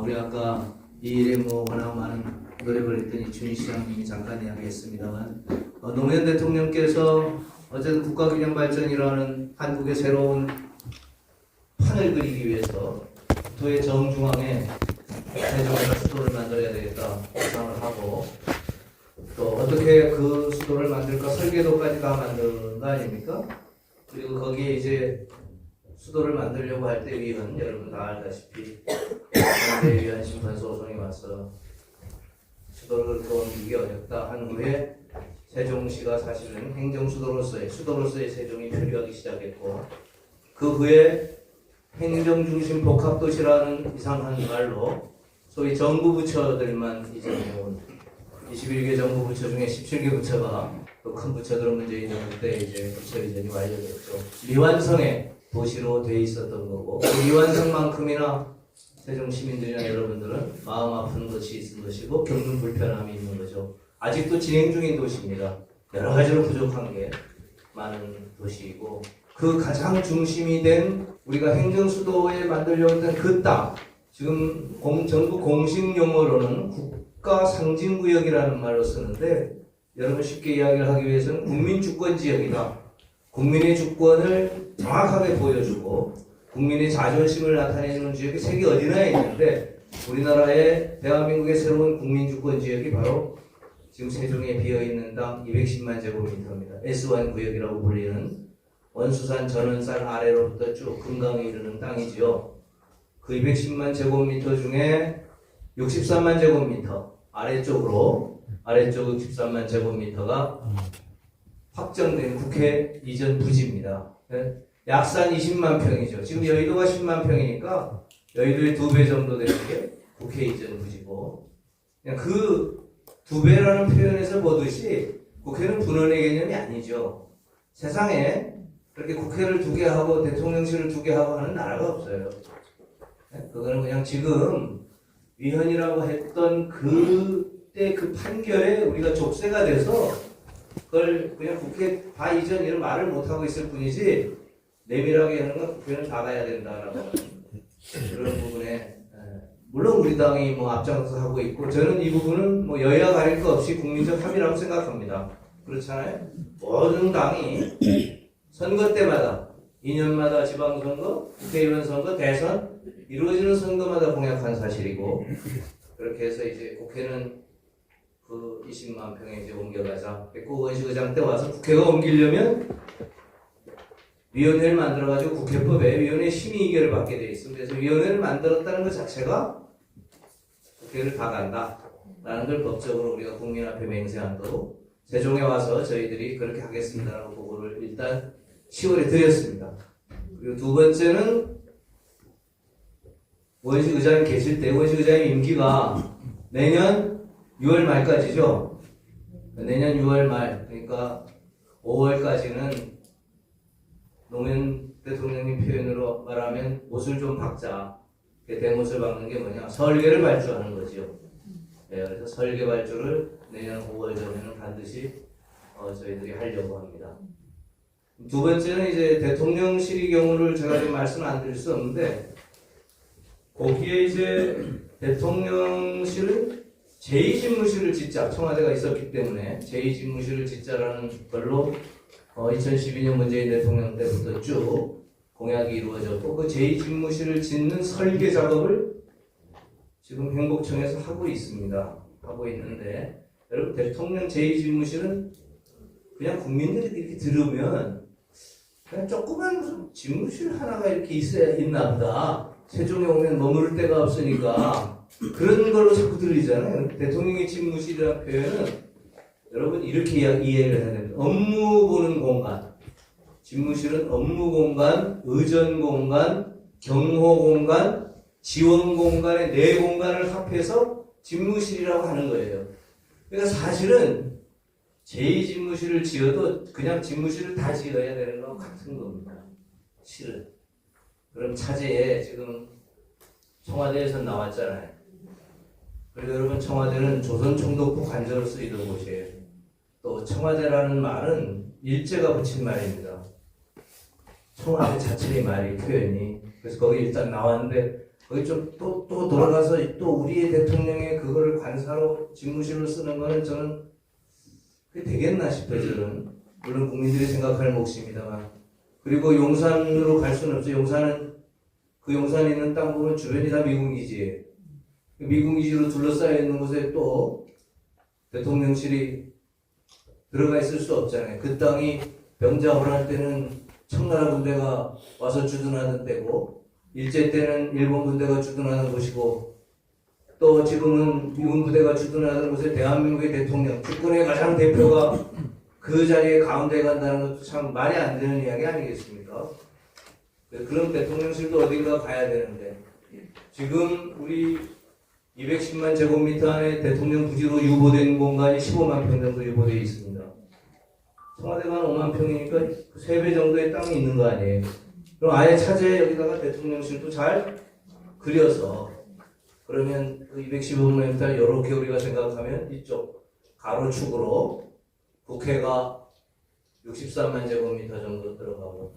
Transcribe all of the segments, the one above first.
우리 아까 이 일에 뭐 워낙 많은 노력을 했더니 준 시장님이 잠깐 이야기했습니다만 노무현 대통령께서 어쨌든 국가균형 발전이라는 한국의 새로운 판을 그리기 위해서 도의 정중앙에 세종이라는 수도를 만들어야 되겠다 구상을 하고 또 어떻게 그 수도를 만들까 설계도까지 다 만든 거 아닙니까? 그리고 거기에 이제 수도를 만들려고 할 때 위헌 여러분 다 알다시피 그런데 위헌 심판 소송이 와서 수도를 옮기기 어렵다 한 후에 세종시가 사실은 수도로서의 세종이 표류하기 시작했고 그 후에 행정중심 복합도시라는 이상한 말로 소위 정부 부처들만 이전해온 21개 정부 부처 중에 17개 부처가 또 큰 부처들은 문재인 정부 때 이제 부처 이전이 완료됐죠. 미완성의 도시로 돼 있었던 거고 그 미완성만큼이나 세종 시민들이나 여러분들은 마음 아픈 것이 있은 것이고 겪는 불편함이 있는 거죠. 아직도 진행 중인 도시입니다. 여러 가지로 부족한 게 많은 도시이고 그 가장 중심이 된 우리가 행정수도에 만들려고 했던 그 땅 지금 정부 공식 용어로는 국가 상징구역이라는 말로 쓰는데 여러분 쉽게 이야기를 하기 위해서는 국민주권지역이다. 국민의 주권을 정확하게 보여주고 국민의 자존심을 나타내는 지역이 세계 어디나 있는데 우리나라의 대한민국의 새로운 국민주권지역이 바로 지금 세종에 비어있는 땅 210만 제곱미터입니다. S1 구역이라고 불리는 원수산 전원산 아래로부터 쭉 금강에 이르는 땅이지요. 그 210만 제곱미터 중에 63만 제곱미터 아래쪽 63만 제곱미터가 확정된 국회 이전 부지입니다. 약산 20만 평이죠. 지금 여의도가 10만 평이니까 여의도의 2배 정도 되는 게 국회 이전 부지고 그냥 그 2배라는 표현에서 보듯이 국회는 분원의 개념이 아니죠. 세상에 그렇게 국회를 2개 하고 대통령실을 2개 하고 하는 나라가 없어요. 그거는 그냥 지금 위헌이라고 했던 그때 그 판결에 우리가 족쇄가 돼서 그걸 그냥 국회 다 이전 이런 말을 못하고 있을 뿐이지 내밀하게 하는 건 국회는 닫아야 된다라고 그런 부분에 물론 우리 당이 뭐 앞장서서 하고 있고 저는 이 부분은 뭐 여야 가릴 거 없이 국민적 합의라고 생각합니다. 그렇잖아요? 모든 당이 선거 때마다 2년마다 지방선거, 국회의원 선거, 대선 이루어지는 선거마다 공약한 사실이고 그렇게 해서 이제 국회는 그 20만 평에 이제 옮겨가자. 백구원식 의장 때 와서 국회가 옮기려면 위원회를 만들어가지고 국회법에 위원회 심의 의결을 받게 돼 있습니다. 그래서 위원회를 만들었다는 것 자체가 국회를 다 간다라는 걸 법적으로 우리가 국민 앞에 맹세한다고 세종에 와서 저희들이 그렇게 하겠습니다라고 보고를 일단 10월에 드렸습니다. 그리고 두 번째는 원식 의장이 계실 때 원식 의장의 임기가 내년 6월 말까지죠. 내년 6월 말 그러니까 5월까지는 노무현 대통령님 표현으로 말하면 옷을 좀 박자. 대못을 박는 게 뭐냐? 설계를 발주하는 거죠. 네, 그래서 설계 발주를 내년 5월 전에는 반드시 저희들이 하려고 합니다. 두 번째는 이제 대통령실의 경우를 제가 지금 말씀을 안 드릴 수 없는데 거기에 이제 대통령실은 제2집무실을 짓자 청와대가 있었기 때문에 제2집무실을 짓자라는 걸로 2012년 문재인 대통령 때부터 쭉 공약이 이루어졌고 그 제2집무실을 짓는 설계 작업을 지금 행복청에서 하고 있습니다. 하고 있는데 여러분 대통령 제2집무실은 그냥 국민들이 이렇게 들으면 그냥 조그만 무슨 집무실 하나가 이렇게 있나 보다. 세종에 오면 머무를 데가 없으니까 그런 걸로 자꾸 들리잖아요. 대통령의 집무실이라는 표현은 여러분 이렇게 이해를 해야 됩니다. 업무 보는 공간. 집무실은 업무 공간, 의전 공간, 경호 공간, 지원 공간의 네 공간을 합해서 집무실이라고 하는 거예요. 그러니까 사실은 제2집무실을 지어도 그냥 집무실을 다 지어야 되는 거하고 같은 겁니다. 실은. 그럼 차제에 지금 청와대에서 나왔잖아요. 그리고 여러분 청와대는 조선총독부 관저로 쓰이던 곳이에요. 또 청와대라는 말은 일제가 붙인 말입니다. 청와대 자체의 말이 표현이. 그래서 거기 일단 나왔는데 거기 좀 또 돌아가서 또 우리의 대통령의 그거를 관사로 집무실로 쓰는 거는 저는 그게 되겠나 싶어요. 저는 물론 국민들이 생각할 몫입니다만. 그리고 용산으로 갈 수는 없죠. 그 용산에 있는 땅 보면 주변이 다 미군 기지예요. 미군 기지로 둘러싸여 있는 곳에 또 대통령실이 들어가 있을 수 없잖아요. 그 땅이 병자호란 때는 청나라 군대가 와서 주둔하는 때고, 일제 때는 일본 군대가 주둔하는 곳이고, 또 지금은 미군 부대가 주둔하는 곳에 대한민국의 대통령, 주권의 가장 대표가 그 자리에 가운데 간다는 것도 참 말이 안 되는 이야기 아니겠습니까? 그런 대통령실도 어딘가 가야 되는데, 지금 우리 210만 제곱미터 안에 대통령 부지로 유보된 공간이 15만 평 정도 유보되어 있습니다. 청와대가 5만 평이니까 3배 정도의 땅이 있는 거 아니에요. 그럼 아예 차제에 여기다가 대통령실도 잘 그려서, 그러면 그 215만 평 이렇게 우리가 생각하면 이쪽 가로축으로 국회가 63만 제곱미터 정도 들어가고,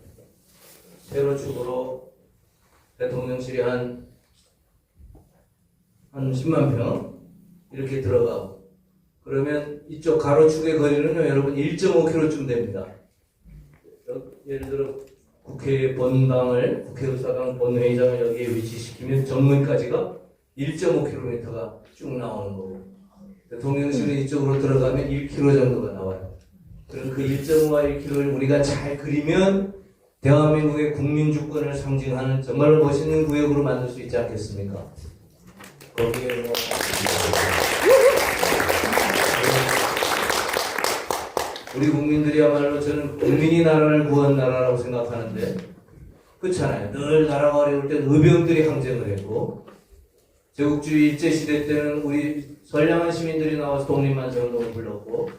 세로축으로 대통령실이 한 10만 평 이렇게 들어가고, 그러면 이쪽 가로축의 거리는요, 여러분 1.5km쯤 됩니다. 예를 들어 국회 본당을, 국회의사당 본회의장을 여기에 위치시키면 정문까지가 1.5km가 쭉 나오는 거고, 대통령실은 이쪽으로 들어가면 1km 정도가 나와요. 그럼 그 1.5와 1km를 우리가 잘 그리면 대한민국의 국민주권을 상징하는 정말로 멋있는 구역으로 만들 수 있지 않겠습니까? 거기에 뭐 우리 국민들이야말로 저는 국민이 나라를 구한 나라라고 생각하는데, 그렇잖아요. 늘 나라가 어려울 때 의병들이 항쟁을 했고, 제국주의 일제시대 때는 우리 선량한 시민들이 나와서 독립만세운동을 불렀고,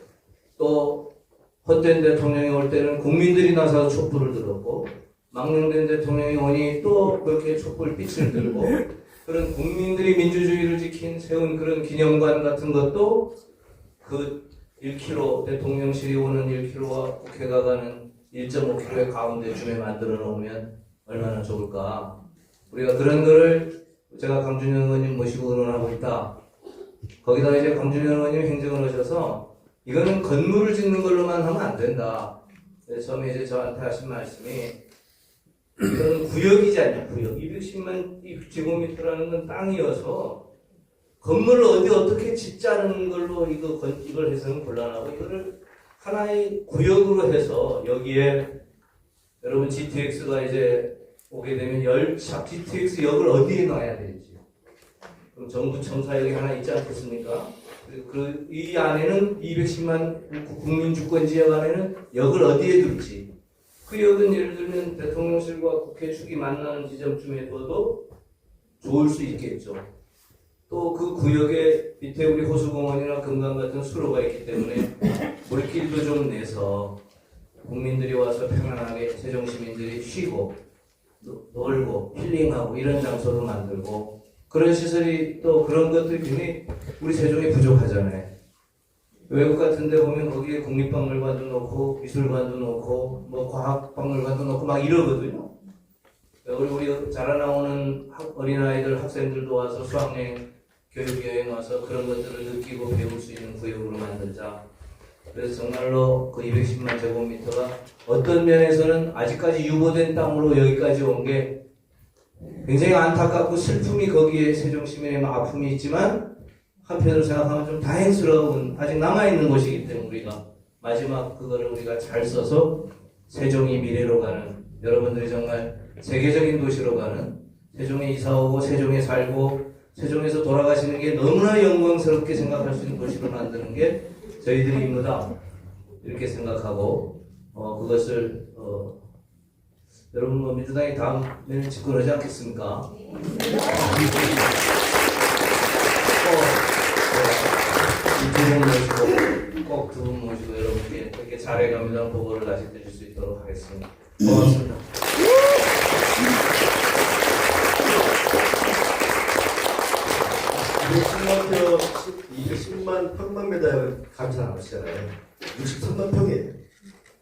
또 헛된 대통령이 올 때는 국민들이 나서서 촛불을 들었고, 망령된 대통령이 오니 또 그렇게 촛불 빛을 들고, 그런 국민들이 민주주의를 세운 그런 기념관 같은 것도 그 1km, 대통령실이 오는 1km와 국회가 가는 1.5km의 가운데쯤에 만들어 놓으면 얼마나 좋을까. 우리가 그런 거를 제가 강준현 의원님 모시고 의논하고 있다. 거기다가 이제 강준현 의원님 행정을 하셔서 이거는 건물을 짓는 걸로만 하면 안 된다. 처음에 이제 저한테 하신 말씀이, 이거는 구역이지 않냐, 구역. 210만 제곱미터라는 건 땅이어서 건물을 어떻게 짓자는 걸로 이걸 해서는 곤란하고, 이거를 하나의 구역으로 해서 여기에 여러분 GTX가 이제 오게 되면 GTX 역을 어디에 놔야 될지. 그럼 정부 청사역이 하나 있지 않겠습니까? 이 안에는 210만 국민주권 지역 안에는 역을 어디에 둘지. 그 역은 예를 들면 대통령실과 국회 축이 만나는 지점쯤에 둬도 좋을 수 있겠죠. 또 그 구역에 밑에 우리 호수공원이나 금강 같은 수로가 있기 때문에 물길도 좀 내서 국민들이 와서 편안하게 세종시민들이 쉬고 놀고 힐링하고 이런 장소도 만들고, 그런 시설이 또 그런 것들이 굉장히 우리 세종이 부족하잖아요. 외국 같은 데 보면 거기에 국립박물관도 놓고 미술관도 놓고 뭐 과학박물관도 놓고 막 이러거든요. 우리 자라나오는 어린아이들, 학생들도 와서 수학여행, 교육여행 와서 그런 것들을 느끼고 배울 수 있는 구역으로 만들자. 그래서 정말로 그 210만 제곱미터가 어떤 면에서는 아직까지 유보된 땅으로 여기까지 온 게 굉장히 안타깝고 슬픔이 거기에 세종시민의 아픔이 있지만, 한편으로 생각하면 좀 다행스러운 아직 남아있는 곳이기 때문에 우리가 마지막 그거를 우리가 잘 써서 세종이 미래로 가는, 여러분들이 정말 세계적인 도시로 가는, 세종에 이사오고 세종에 살고 세종에서 돌아가시는 게 너무나 영광스럽게 생각할 수 있는 도시로 만드는 게 저희들의 임무다, 이렇게 생각하고, 그것을 여러분 뭐 민주당이 다음에는 집권하지 않겠습니까? 꼭 두 분 모시고 여러분께 이렇게 잘해갑니다 보고를 다시 드릴 수 있도록 하겠습니다. 고맙습니다. 210만 평방미터 감사 나오시잖아요. 63만 평이에요.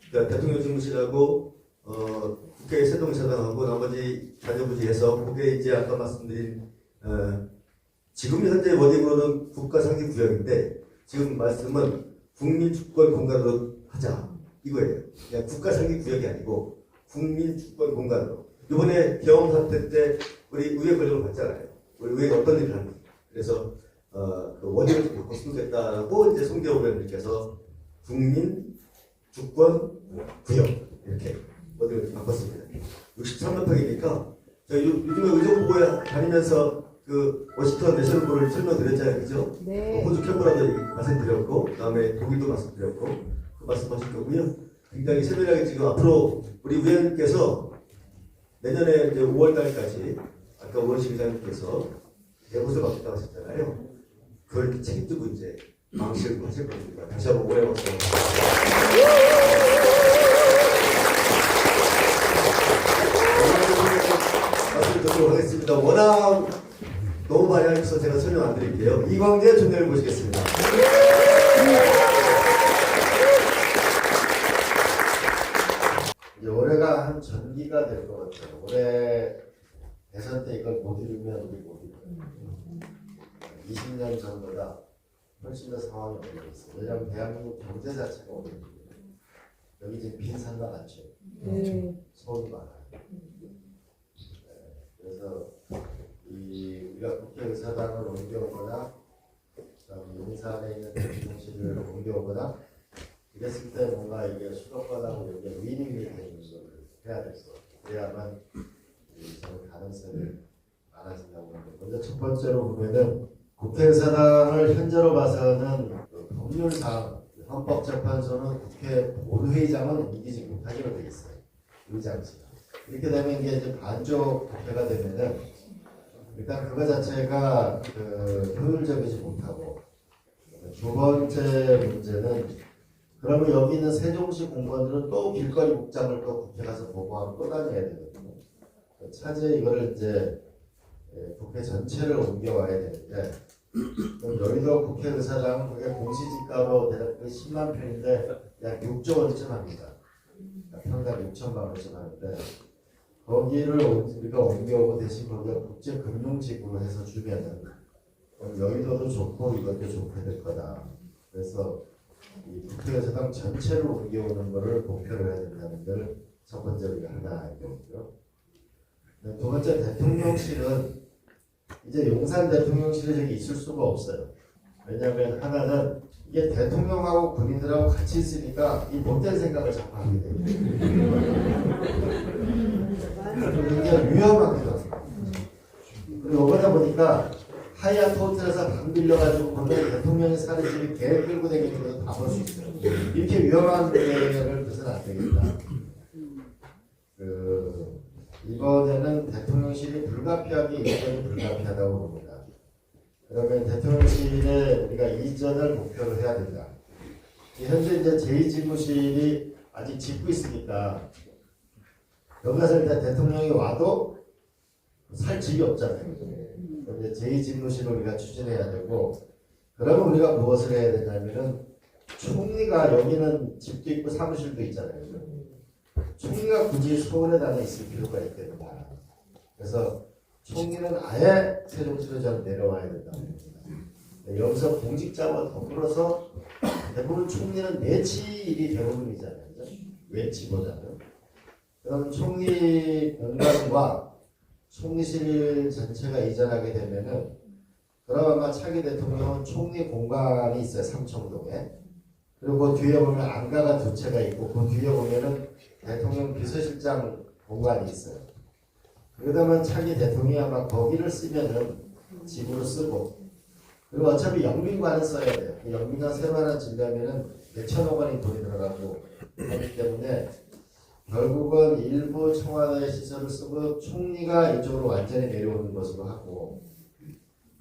그러니까 대통령 집무실하고 국회 세동이사당하고 나머지 자녀부지에서 그게 이제 아까 말씀드린 지금 현재 워딩으로는 국가상기구역인데 지금 말씀은 국민주권공간으로 하자 이거예요. 그냥 국가상기구역이 아니고 국민주권공간으로. 이번에 경험 사태 때 우리 의회 권력을 받잖아요. 우리 의회가 어떤 일을 하는지. 그래서 그 워딩을 좀 바꿔쓰겠다고 이제 송대호 의원님께서 국민주권구역 이렇게 워딩을 바꿨습니다. 63만 평이니까 요즘에 의정부에 다니면서 그 워싱턴 내셔널볼을 설명드렸잖아요, 그죠? 네. 호주 캔버라도 말씀드렸고, 그다음에 독일도 말씀드렸고, 그 말씀하실 거고요. 굉장히 세밀하게 지금 앞으로 우리 위원님께서 내년에 이제 5월달까지 아까 오원식 의장님께서 내부서 맡겠다고 하셨잖아요. 그걸 책임지고 이제 망치를 하실 겁니다. 다시 한번 오래 박수. 말씀드리도록 하겠습니다. 워낙 너무 많이 하셔서 제가 설명 안 드릴게요. 이광재 총장을 모시겠습니다. 이제 올해가 한 전기가 될 것 같아요. 올해 대선 때 이걸 못 이루면 우리 못 이뤄요. 20년 전보다 훨씬 더 상황이 어려웠어요. 왜냐하면 대한민국 경제 자체가 어려워요. 여기 지금 빈산가 많죠. 서울이 많아요. 그래서 우리가 국회의사당을 옮겨오거나 용산에 있는 대통령실을 옮겨오거나 이랬을 때 뭔가 이게 수도권하고 이게 위닝이 되는 걸 해야 돼서 그래야만 저는 가능성이 많아진다고 하는데 먼저 첫 번째로 보면은 국회의사당을 현재로 봐서는 그 법률상 헌법재판소는 국회 본회의장은 옮기지 못하기로 되어 있어요. 의장실. 이렇게 되면 이게 이제 반쪽 국회가 되면은 일단 그거 자체가 효율적이지 못하고 두 번째 문제는 그러면 여기 있는 세종시 공무원들은 또 길거리 복장을 또 국회 가서 보고하고 또 다녀야 되거든요. 차제 이거를 이제 국회 전체를 옮겨와야 되는데 그럼 여의도 국회의사당은 그게 공시지가로 대략 10만 평인데 약 6조 원쯤 합니다. 평당 6천만 원쯤 하는데 거기를 우리가 옮겨오고 대신 거기가 국제금융지구로 해서 주면은 여의도도 좋고 이것도 좋게 될 거다. 그래서 이 국회의사당 전체를 옮겨오는 것을 목표로 해야 된다는 걸 첫 번째로 우리가 하나 알겠고요. 두 번째 대통령실은 이제 용산 대통령실에 저기 있을 수가 없어요. 왜냐하면 하나는 이게 대통령하고 군인들하고 같이 있으니까 이 못된 생각을 자꾸 하게 돼요. 굉장히 위험하기도 하고 그리고 오다 보니까 하얏트 호텔에서 방 빌려가지고 보면 대통령이 사는 집이 개 끌고 다니는 것도 다 볼 수 있어요. 이렇게 위험한 데를 그래서는 안 되겠다. 이번에는 대통령실이 불가피하게 이전이 불가피하다고 봅니다. 그러면 대통령실에 우리가 이전을 목표로 해야 된다. 현재 이제 제2집무실이 아직 짓고 있으니까 여기 가서 일단 대통령이 와도 살 집이 없잖아요. 그럼 이제 제2집무실을 우리가 추진해야 되고 그러면 우리가 무엇을 해야 되냐면은 총리가 여기는 집도 있고 사무실도 있잖아요. 총리가 굳이 서울에다가 있을 필요가 있겠다. 그래서 총리는 아예 세종시로 좀 내려와야 된다. 여기서 공직자와 더불어서 대부분 총리는 내치 일이 대부분이잖아요. 외치보다는. 그럼 총리 공간과 총리실 전체가 이전하게 되면은 그럼 아마 차기 대통령은 총리 공간이 있어요. 삼청동에. 그리고 그 뒤에 보면 안가가 두 채가 있고 그 뒤에 보면은 대통령 비서실장 공간이 있어요. 그러다면 차기 대통령이 아마 거기를 쓰면은 집으로 쓰고 그리고 어차피 영빈관은 써야 돼요. 영빈관 새로 하나 지려면은 몇천억 원이 돈이 들어가고 하기 때문에 결국은 일부 청와대 시설을 쓰고 총리가 이쪽으로 완전히 내려오는 것으로 하고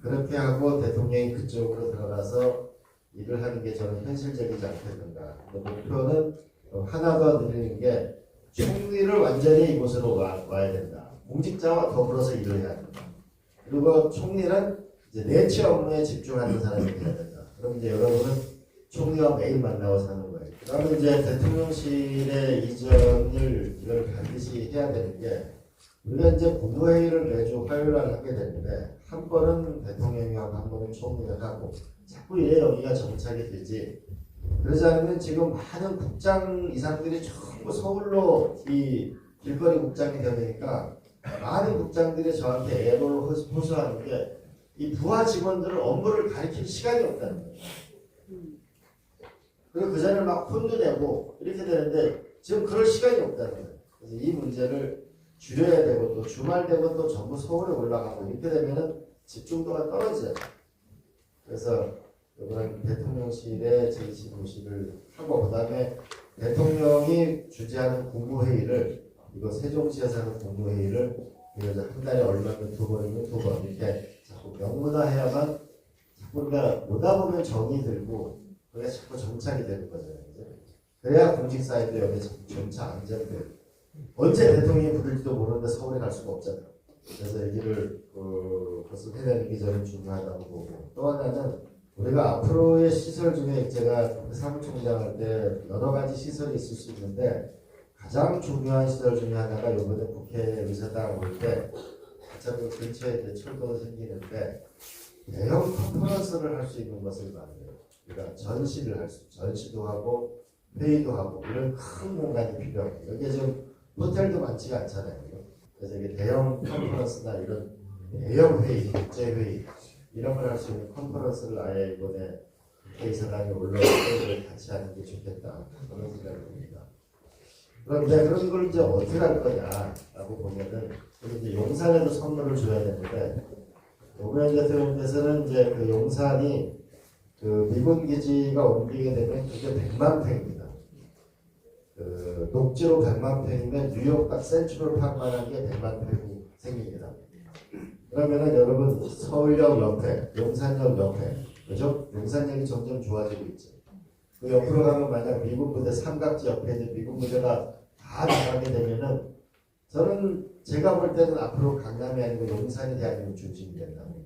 그렇게 하고 대통령이 그쪽으로 들어가서 일을 하는 게 저는 현실적이지 않겠는가. 목표는 하나 더 드리는 게 총리를 완전히 이곳으로 와야 된다. 공직자와 더불어서 일을 해야 된다. 그리고 총리는 이제 내치 업무에 집중하는 사람이 돼야 된다. 그럼 이제 여러분은 총리와 매일 만나고 사는 거예요. 그러면 이제 대통령실의 이전을 이걸 반드시 해야 되는 게 우리가 이제 국무회의를 매주 화요일날 하게 되는데 한 번은 대통령이 하고 한 번은 총리가 하고 자꾸 이래 여기가 정착이 되지. 그러지 않으면 지금 많은 국장 이상들이 전부 서울로 이 길거리 국장이 되니까 많은 국장들이 저한테 애로를 호소하는 게 이 부하 직원들을 업무를 가르칠 시간이 없다는 거예요. 그리고 그 전에 막 혼도 내고 이렇게 되는데 지금 그럴 시간이 없다는 거예요. 그래서 이 문제를 줄여야 되고 또 주말 되고 또 전부 서울에 올라가고 이렇게 되면은 집중도가 떨어져요. 그래서 이번 대통령실의 제25실을 하고 그다음에 대통령이 주재하는 국무회의를 이거 세종시에서 하는 국무회의를 그래서 한 달에 얼마면 두 번이면 두 번 이렇게 자꾸 명문화해야만 자꾸 우리가 오다 보면 정이 들고 그게 자꾸 정착이 되는 거잖아요. 그죠? 그래야 공직사회도 여기 정착 안정돼요. 언제 대통령이 부를지도 모르는데 서울에 갈 수가 없잖아요. 그래서 여기를 그것을 해내는 게 저는 중요하다고 보고 또 하나는 우리가 앞으로의 시설 중에 제가 사무총장 할 때 여러 가지 시설이 있을 수 있는데 가장 중요한 시설 중에 하나가 이번에 국회의사당 올 때 그 근처에 이제 철도가 생기는데 대형 컨퍼런스를 할 수 있는 것을 만들어요. 그러니까 전시도 하고 회의도 하고 이런 큰 공간이 필요해요. 여기에 지금 호텔도 많지가 않잖아요. 그래서 이게 대형 컨퍼런스나 이런 대형 회의, 국제 회의 이런 걸 할 수 있는 컨퍼런스를 아예 이번에 국회의사당에 올라오고 같이 하는 게 좋겠다 그런 생각을 듭니다. 그런데 그런 걸 이제 어떻게 할 거냐라고 보면은 이제 용산에도 선물을 줘야 되는데 노무현 대통령께서는 이제 그 용산이 그 미군 기지가 옮기게 되면 그게 100만 평입니다. 그 녹지로 100만 평이면 뉴욕 딱 센트럴 파크만한 게 100만 평이 생깁니다. 그러면은 여러분 서울역 옆에, 용산역 옆에, 그죠? 용산역이 점점 좋아지고 있죠. 그 옆으로 가면 만약 미군 부대 삼각지 옆에 있는 미군 부대가 다 나가게 되면은 저는 제가 볼 때는 앞으로 강남이 아니고 용산이 대한민국 중심이 된다고.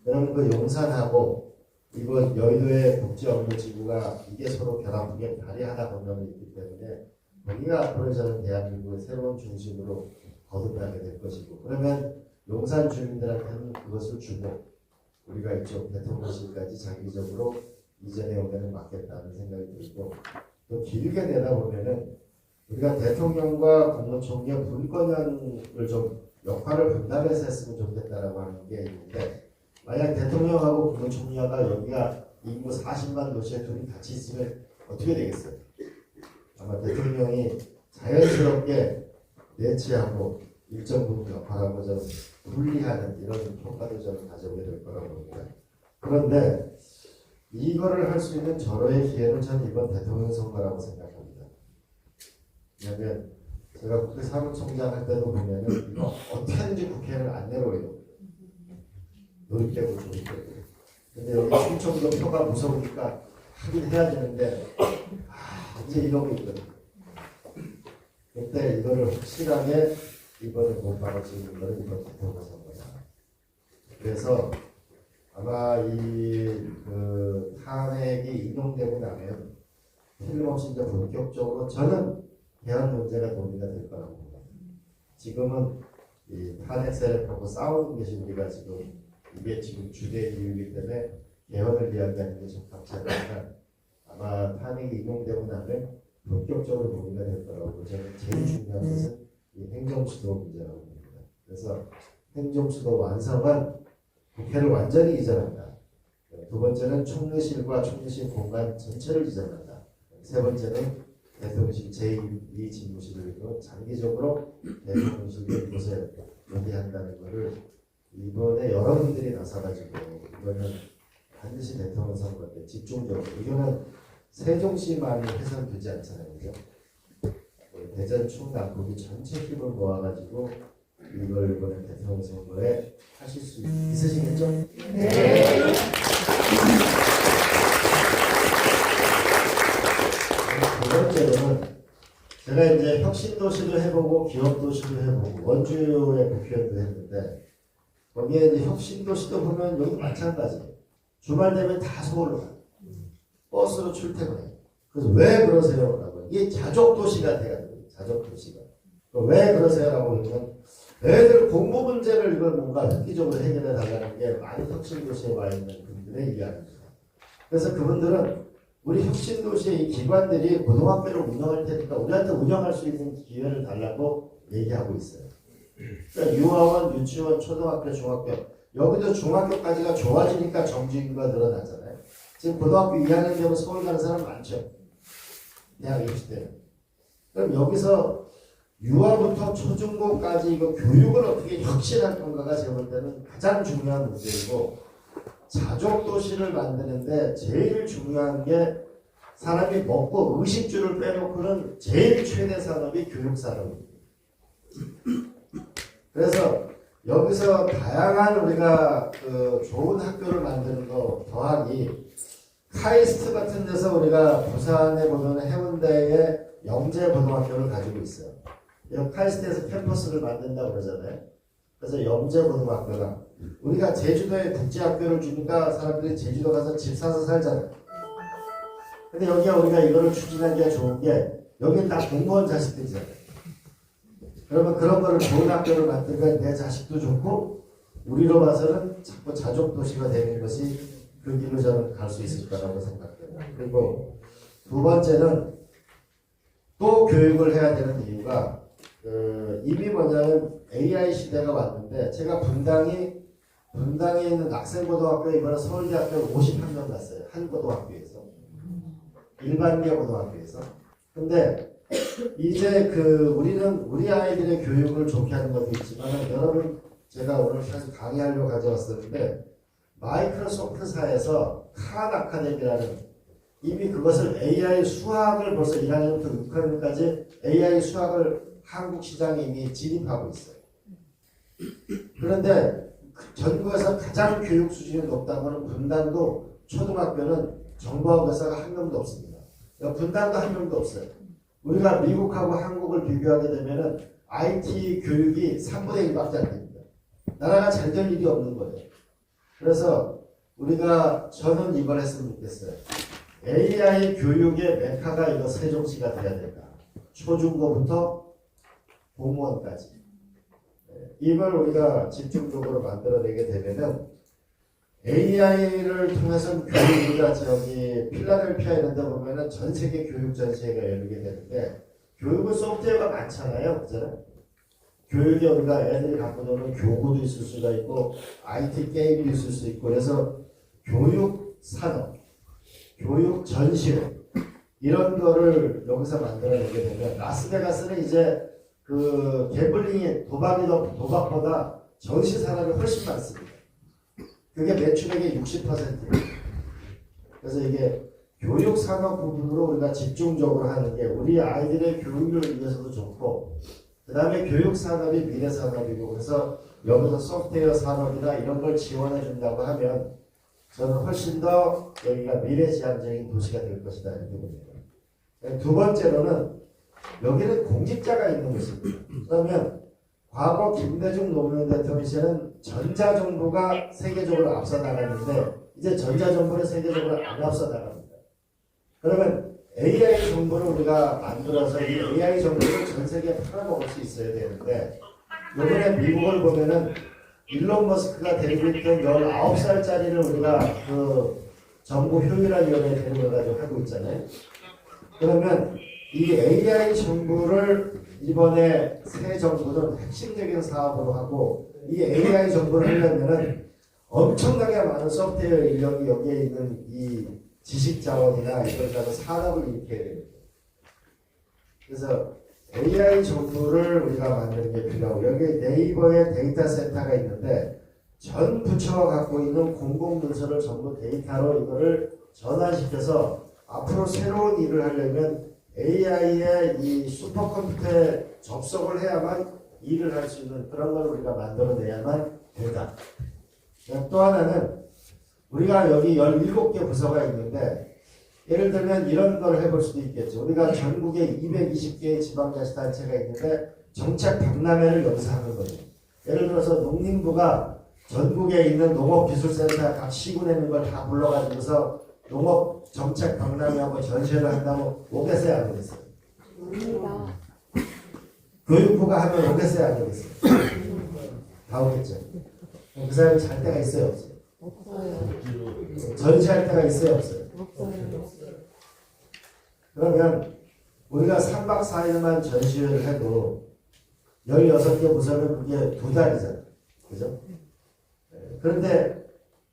그러면 그 용산하고 이번 여의도의 국제업무지구가 이게 서로 결합하게 다리 하나 건너면 있기 때문에 거기가 앞으로 저는 대한민국의 새로운 중심으로 거듭나게 될 것이고 그러면 용산 주민들한테는 그것을 주고 우리가 이쪽 대통령실까지 장기적으로 이전에 오면은 맞겠다는 생각이 들고 또 길게 내다보면은 우리가 대통령과 국무총리의 분권형을 좀 역할을 분담해서 했으면 좋겠다라고 하는 게 있는데 만약 대통령하고 국무총리가 여기가 인구 40만 도시에 둘이 같이 있으면 어떻게 되겠어요? 아마 대통령이 자연스럽게 내치하고 일정 부분 역할하고 좀 분리하는 이런 효과도 저는 가져오게 될 거라고 봅니다. 그런데 이거를 할 수 있는 절호의 기회는 저는 이번 대통령 선거라고 생각합니다. 왜냐하면 제가 국회 사무총장 할 때도 보면은 이거 어떻게 하는지 국회의원을 안 내려오요. 노립되고 조립되고. 근데 여기 충청도 표가 무서우니까 하긴 해야 되는데 이제 이러고 있거든요. 그때 이거를 확실하게 이번에 못 막아주는 거는 이번 대통령 선거다. 그래서 아마 그 탄핵이 인용되고 나면 틀림없이 이제 본격적으로 저는 개헌 문제가 논의가 될 거라고 봅니다. 지금은 이 탄핵 세력하고 싸우는 것이 우리가 지금 이게 지금 주대 이유이기 때문에 개헌을 이야기하는 게 적합치 않지만 아마 탄핵이 인용되고 나면 본격적으로 논의가 될 거라고 저는 제일 중요한 것은 이 행정수도 문제라고 봅니다. 그래서 행정수도 완성은 국회를 완전히 이전한다. 두 번째는 총리실과 총리실 공간 전체를 이전한다. 세 번째는 대통령실 제2 집무실을 장기적으로 대통령실 곳에 논의한다는 것을 이번에 여러분들이 나서가지고 이거는 반드시 대통령 선거 때 집중적으로 이거는 세종시만이 해서되지 않잖아요. 그죠? 대전 충남북이 전체 힘을 모아가지고 이걸 이번에 대통령 선거에 하실 수 있으시겠죠? 네. 두 번째로는 제가 이제 혁신도시도 해보고 기업도시도 해보고 원주의 국회의원도 했는데 거기에 이제 혁신도시도 보면 여기 마찬가지예요. 주말 되면 다 서울로 가요. 버스로 출퇴근해요. 그래서 왜 그러세요? 라고. 이게 자족도시가 돼야 돼요. 자족도시가. 왜 그러세요? 라고 그러면 애들 공부 문제를 이걸 뭔가 획기적으로 해결해 달라는 게 많은 혁신도시에 와 있는 분들의 이야기입니다. 그래서 그분들은 우리 혁신도시의 이 기관들이 고등학교를 운영할 테니까 우리한테 운영할 수 있는 기회를 달라고 얘기하고 있어요. 그러니까 유아원, 유치원, 초등학교, 중학교 여기도 중학교까지가 좋아지니까 정규인구가 늘어나잖아요. 지금 고등학교 2학년 되면 서울 가는 사람 많죠. 대학 입시 때는. 그럼 여기서 유아부터 초중고까지 이거 교육을 어떻게 혁신할 건가가 제가 볼 때는 가장 중요한 문제이고 자족도시를 만드는데 제일 중요한 게 사람이 먹고 의식주를 빼놓고는 제일 최대 산업이 교육산업입니다. 그래서 여기서 다양한 우리가 그 좋은 학교를 만드는 거 더하기 카이스트 같은 데서 우리가 부산에 보면 해운대에 영재고등학교를 가지고 있어요. 카이스트에서 캠퍼스를 만든다고 그러잖아요. 그래서 영재고등학교가 우리가 제주도에 국제학교를 주니까 사람들이 제주도 가서 집 사서 살잖아요. 근데 여기가 우리가 이거를 추진하기가 좋은 게 여기는 다 공무원 자식들이잖아요. 그러면 그런 거를 좋은 학교를 만들면 내 자식도 좋고 우리로 봐서는 자꾸 자족도시가 되는 것이 그 길로 저는 갈 수 있을 거라고 생각해요. 그리고 두 번째는 또 교육을 해야 되는 이유가 이미 뭐냐면 AI 시대가 왔는데 제가 분당에 있는 학생고등학교에 이번에 서울대학교 51명 갔어요. 한 고등학교에서. 일반계 고등학교에서. 근데 이제 우리는 우리 아이들의 교육을 좋게 하는 것도 있지만 여러분 제가 오늘 사실 강의하려고 가져왔었는데 마이크로소프트사에서 칸 아카데미라는 이미 그것을 AI 수학을 벌써 1학년부터 6학년까지 AI 수학을 한국 시장에 이미 진입하고 있어요. 그런데 전국에서 가장 교육 수준이 높다고 하는 분당도 초등학교는 정보학교사가 한 명도 없습니다. 분당도 한 명도 없어요. 우리가 미국하고 한국을 비교하게 되면은 IT 교육이 3분의 1밖에 안 됩니다. 나라가 잘 될 일이 없는 거예요. 그래서 저는 이걸 했으면 좋겠어요. AI 교육의 메카가 이거 세종시가 돼야 된다. 초중고부터 공무원까지. 이걸 우리가 집중적으로 만들어내게 되면은 AI를 통해서 교육이가 필라델피아 이런 데 보면은 전 세계 교육 전시회가 열리게 되는데 교육은 소프트웨어가 많잖아요. 그잖아요. 교육이 우리가 애들이 갖고 노는 교구도 있을 수가 있고 IT 게임도 있을 수 있고 그래서 교육 산업, 교육 전시회 이런 거를 여기서 만들어내게 되면 라스베가스는 이제 개블링이 도박보다 전시 산업이 훨씬 많습니다. 그게 매출액의 60%예요. 그래서 이게 교육 산업 부분으로 우리가 집중적으로 하는 게 우리 아이들의 교육을 위해서도 좋고 그 다음에 교육 산업이 미래 산업이고 그래서 여기서 소프트웨어 산업이나 이런 걸 지원해 준다고 하면 저는 훨씬 더 여기가 미래지향적인 도시가 될 것이다 이렇게 봅니다. 두 번째로는 여기는 공직자가 있는 곳입니다. 그러면 과거 김대중 노무현 대통령 시절은 전자정부가 세계적으로 앞서 나갔는데 이제 전자정부는 세계적으로 안 앞서 나갑니다. 그러면 AI 정부를 우리가 만들어서 이 AI 정부를 전 세계에 팔아먹을 수 있어야 되는데 이번에 미국을 보면은 일론 머스크가 데리고 있던 19살짜리를 우리가 정부 효율화위원회에 데려가지고 하고 있잖아요. 그러면 이 AI 정부를 이번에 새 정부는 핵심적인 사업으로 하고 이 AI 정부를 하려면은 엄청나게 많은 소프트웨어 인력이 여기에 있는 이 지식 자원이나 이걸 가지고 산업을 일으켜야 됩니다. 그래서 AI 정부를 우리가 만드는 게 필요하고 여기 네이버에 데이터 센터가 있는데 전 부처가 갖고 있는 공공 문서를 전부 데이터로 이거를 전환시켜서 앞으로 새로운 일을 하려면 AI의 이 슈퍼컴퓨터에 접속을 해야만 일을 할 수 있는 그런 걸 우리가 만들어내야만 된다. 또 하나는 우리가 여기 17개 부서가 있는데 예를 들면 이런 걸 해볼 수도 있겠죠. 우리가 전국에 220개의 지방자치단체가 있는데 정책 박람회를 여기서 하는 거예요. 예를 들어서 농림부가 전국에 있는 농업기술센터 각 시군에 있는 걸 다 불러가지고서 농업 정책 박람회하고 전시회를 한다고 오겠어요, 안 오겠어요? 교육부가 하면 오겠어요, 안 오겠어요? 다 오겠죠. 그 사람이 잘 때가 있어요, 없어요? 전시할 때가 있어요, 없어요? 그러면 우리가 3박 4일만 전시회를 해도 16개 부서면 그게 2달이잖아요. 그죠? 그런데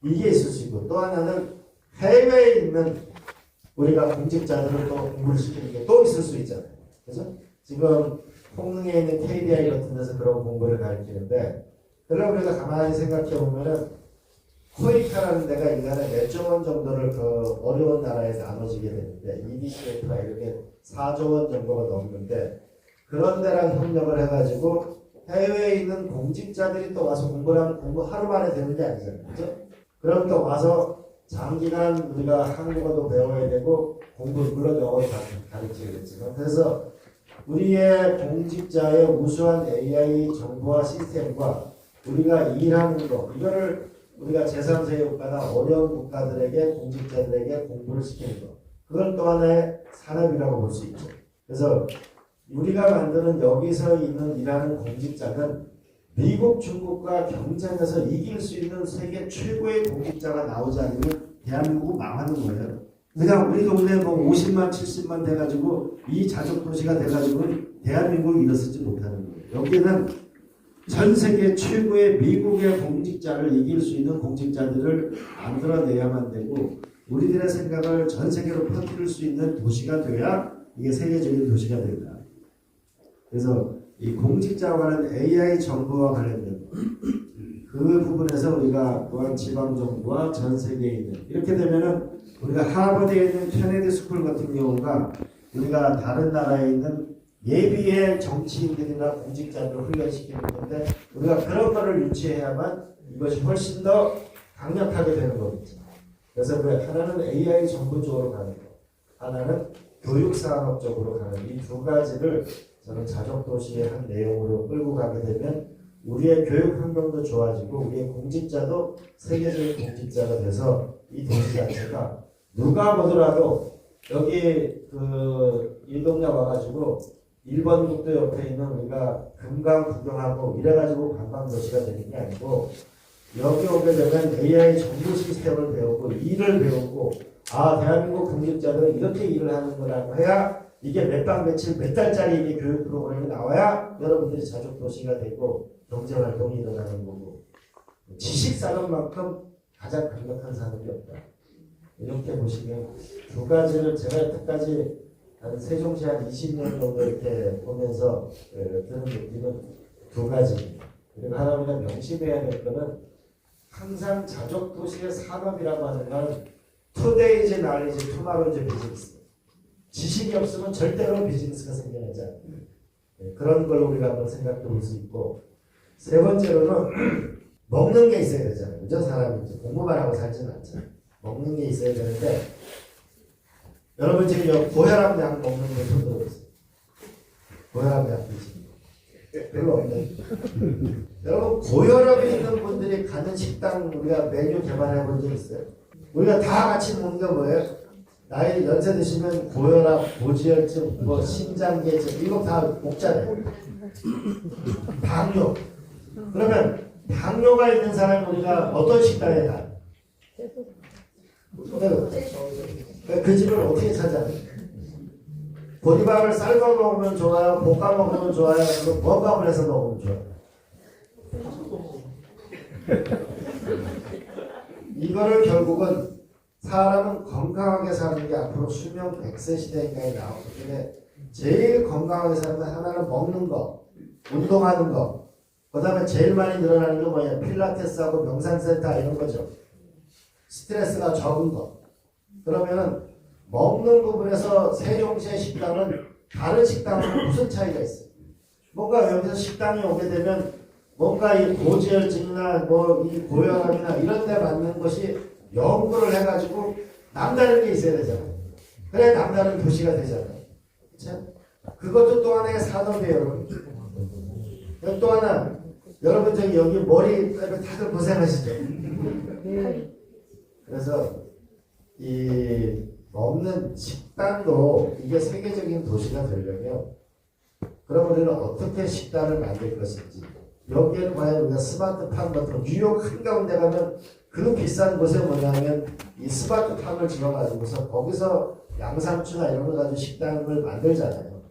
이게 있을 수 있고, 또 하나는 해외에 있는 우리가 공직자들을 또 공부를 시키는 게 또 있을 수 있잖아요. 그죠? 지금 홍릉에 있는 KDI 같은 데서 그런 공부를 가르치는데, 그러면 우리가 가만히 생각해 보면은 코이카라는 데가 인간의 몇 조 원 정도를 그 어려운 나라에 나눠지게 되는데, EDCF가 이렇게 4조 원 정도가 넘는데, 그런 데랑 협력을 해가지고 해외에 있는 공직자들이 또 와서 공부를 하면 공부 하루 만에 되는 게 아니잖아요. 그죠? 그럼 또 와서 장기간 우리가 한국어도 배워야 되고, 공부, 물론 영어도 가르치겠지만, 그래서 우리의 공직자의 우수한 AI 정보화 시스템과 우리가 일하는 거, 이거를 우리가 제3세계 국가나 어려운 국가들에게, 공직자들에게 공부를 시키는 거, 그건 또 하나의 산업이라고 볼 수 있죠. 그래서 우리가 만드는 여기서 있는 일하는 공직자는 미국, 중국과 경쟁해서 이길 수 있는 세계 최고의 공직자가 나오지 않으면 대한민국은 망하는 거예요. 그냥 우리 동네 뭐 50만, 70만 돼가지고 이 자족도시가 돼가지고는 대한민국이 일어서지 못하는 거예요. 여기는 전 세계 최고의 미국의 공직자를 이길 수 있는 공직자들을 만들어내야만 되고, 우리들의 생각을 전 세계로 퍼뜨릴 수 있는 도시가 돼야 이게 세계적인 도시가 된다. 그래서 이 공직자와 관련 AI 정보와 관련된 그 부분에서 우리가 또한 지방정부와 전 세계에 있는, 이렇게 되면은 우리가 하버드에 있는 케네디 스쿨 같은 경우가 우리가 다른 나라에 있는 예비의 정치인들이나 공직자들을 훈련시키는 건데, 우리가 그런 거를 유치해야만 이것이 훨씬 더 강력하게 되는 거겠죠. 그래서 그 하나는 AI 정보 쪽으로 가는 거, 하나는 교육산업 쪽으로 가는, 이 두 가지를 저는 자족도시의 한 내용으로 끌고 가게 되면 우리의 교육 환경도 좋아지고 우리의 공직자도 세계적인 공직자가 돼서 이 도시 자체가 누가 보더라도 여기 그 일동네 와가지고 일본 국도 옆에 있는 우리가 금강 구경하고 이래가지고 관광도시가 되는 게 아니고, 여기 오게 되면 AI 정보 시스템을 배우고 일을 배우고, 아 대한민국 공직자들은 이렇게 일을 하는 거라고 해야 이게 몇 박 며칠 몇 달짜리 이게 교육 프로그램이 나와야 여러분들이 자족도시가 되고 경제활동이 일어나는 거고, 지식산업만큼 가장 강력한 산업이 없다. 이렇게 보시면 두 가지를 제가 여태까지 한 세종시 한 20년 정도 이렇게 보면서 드는 느낌은 두 가지입니다. 그리고 하나 우리가 명심해야 될 거는, 항상 자족도시의 산업이라고 하는 건 투데이즈 날리지 투마로우즈 비즈니스, 지식이 없으면 절대로 비즈니스가 생겨나지 않아요. 그런 걸 우리가 한번 생각해 볼 수 있고, 세 번째로는 먹는 게 있어야 되잖아요. 그죠? 사람이 이제 공부만 하고 살지는 않잖아요. 먹는 게 있어야 되는데, 여러분 지금 고혈압 약 먹는 거 손 들어보세요. 고혈압 약 드시는 거 별로 없네. 여러분 고혈압이 있는 분들이 가는 식당 우리가 메뉴 개발해 본 적 있어요? 우리가 다 같이 먹는 게 뭐예요? 나이 연세 드시면 고혈압, 고지혈증, 뭐 심장계증 이거 다 먹잖아요. 당뇨. 그러면 당뇨가 있는 사람이 우리가 어떤 식당에 가요? 그 집을 어떻게 찾아요? 보리밥을 삶아 먹으면 좋아요? 볶아 먹으면 좋아요? 그리고 무밥을 해서 먹으면 좋아요? 이거를 결국은 사람은 건강하게 사는 게 앞으로 수명 100세 시대인가에 나오기 때문에 제일 건강하게 사는 건 하나는 먹는 거, 운동하는 거, 그 다음에 제일 많이 늘어나는 게 뭐냐? 필라테스하고 명상센터 이런 거죠. 스트레스가 적은 거. 그러면은 먹는 부분에서 세종시의 식당은 다른 식당하고 무슨 차이가 있어요? 뭔가 여기서 식당에 오게 되면 뭔가 이 고지혈증이나 뭐 이 고혈압이나 이런 데 맞는 것이 연구를 해가지고 남다른 게 있어야 되잖아요. 그래 남다른 도시가 되잖아요. 그렇죠? 그것도 또 하나의 산업이에요, 여러분. 또 하나, 여러분 저기 여기 머리 다들 고생하시죠? 그래서 이 먹는 식단도 이게 세계적인 도시가 되려면 그럼 우리는 어떻게 식단을 만들 것인지 여기에는 과연 우리가 스마트팜 같은 뉴욕 한가운데 가면 그 비싼 곳에 뭐냐면 이 스마트팜을 지어가지고서 거기서 양상추나 이런 거 가지고 식당을 만들잖아요.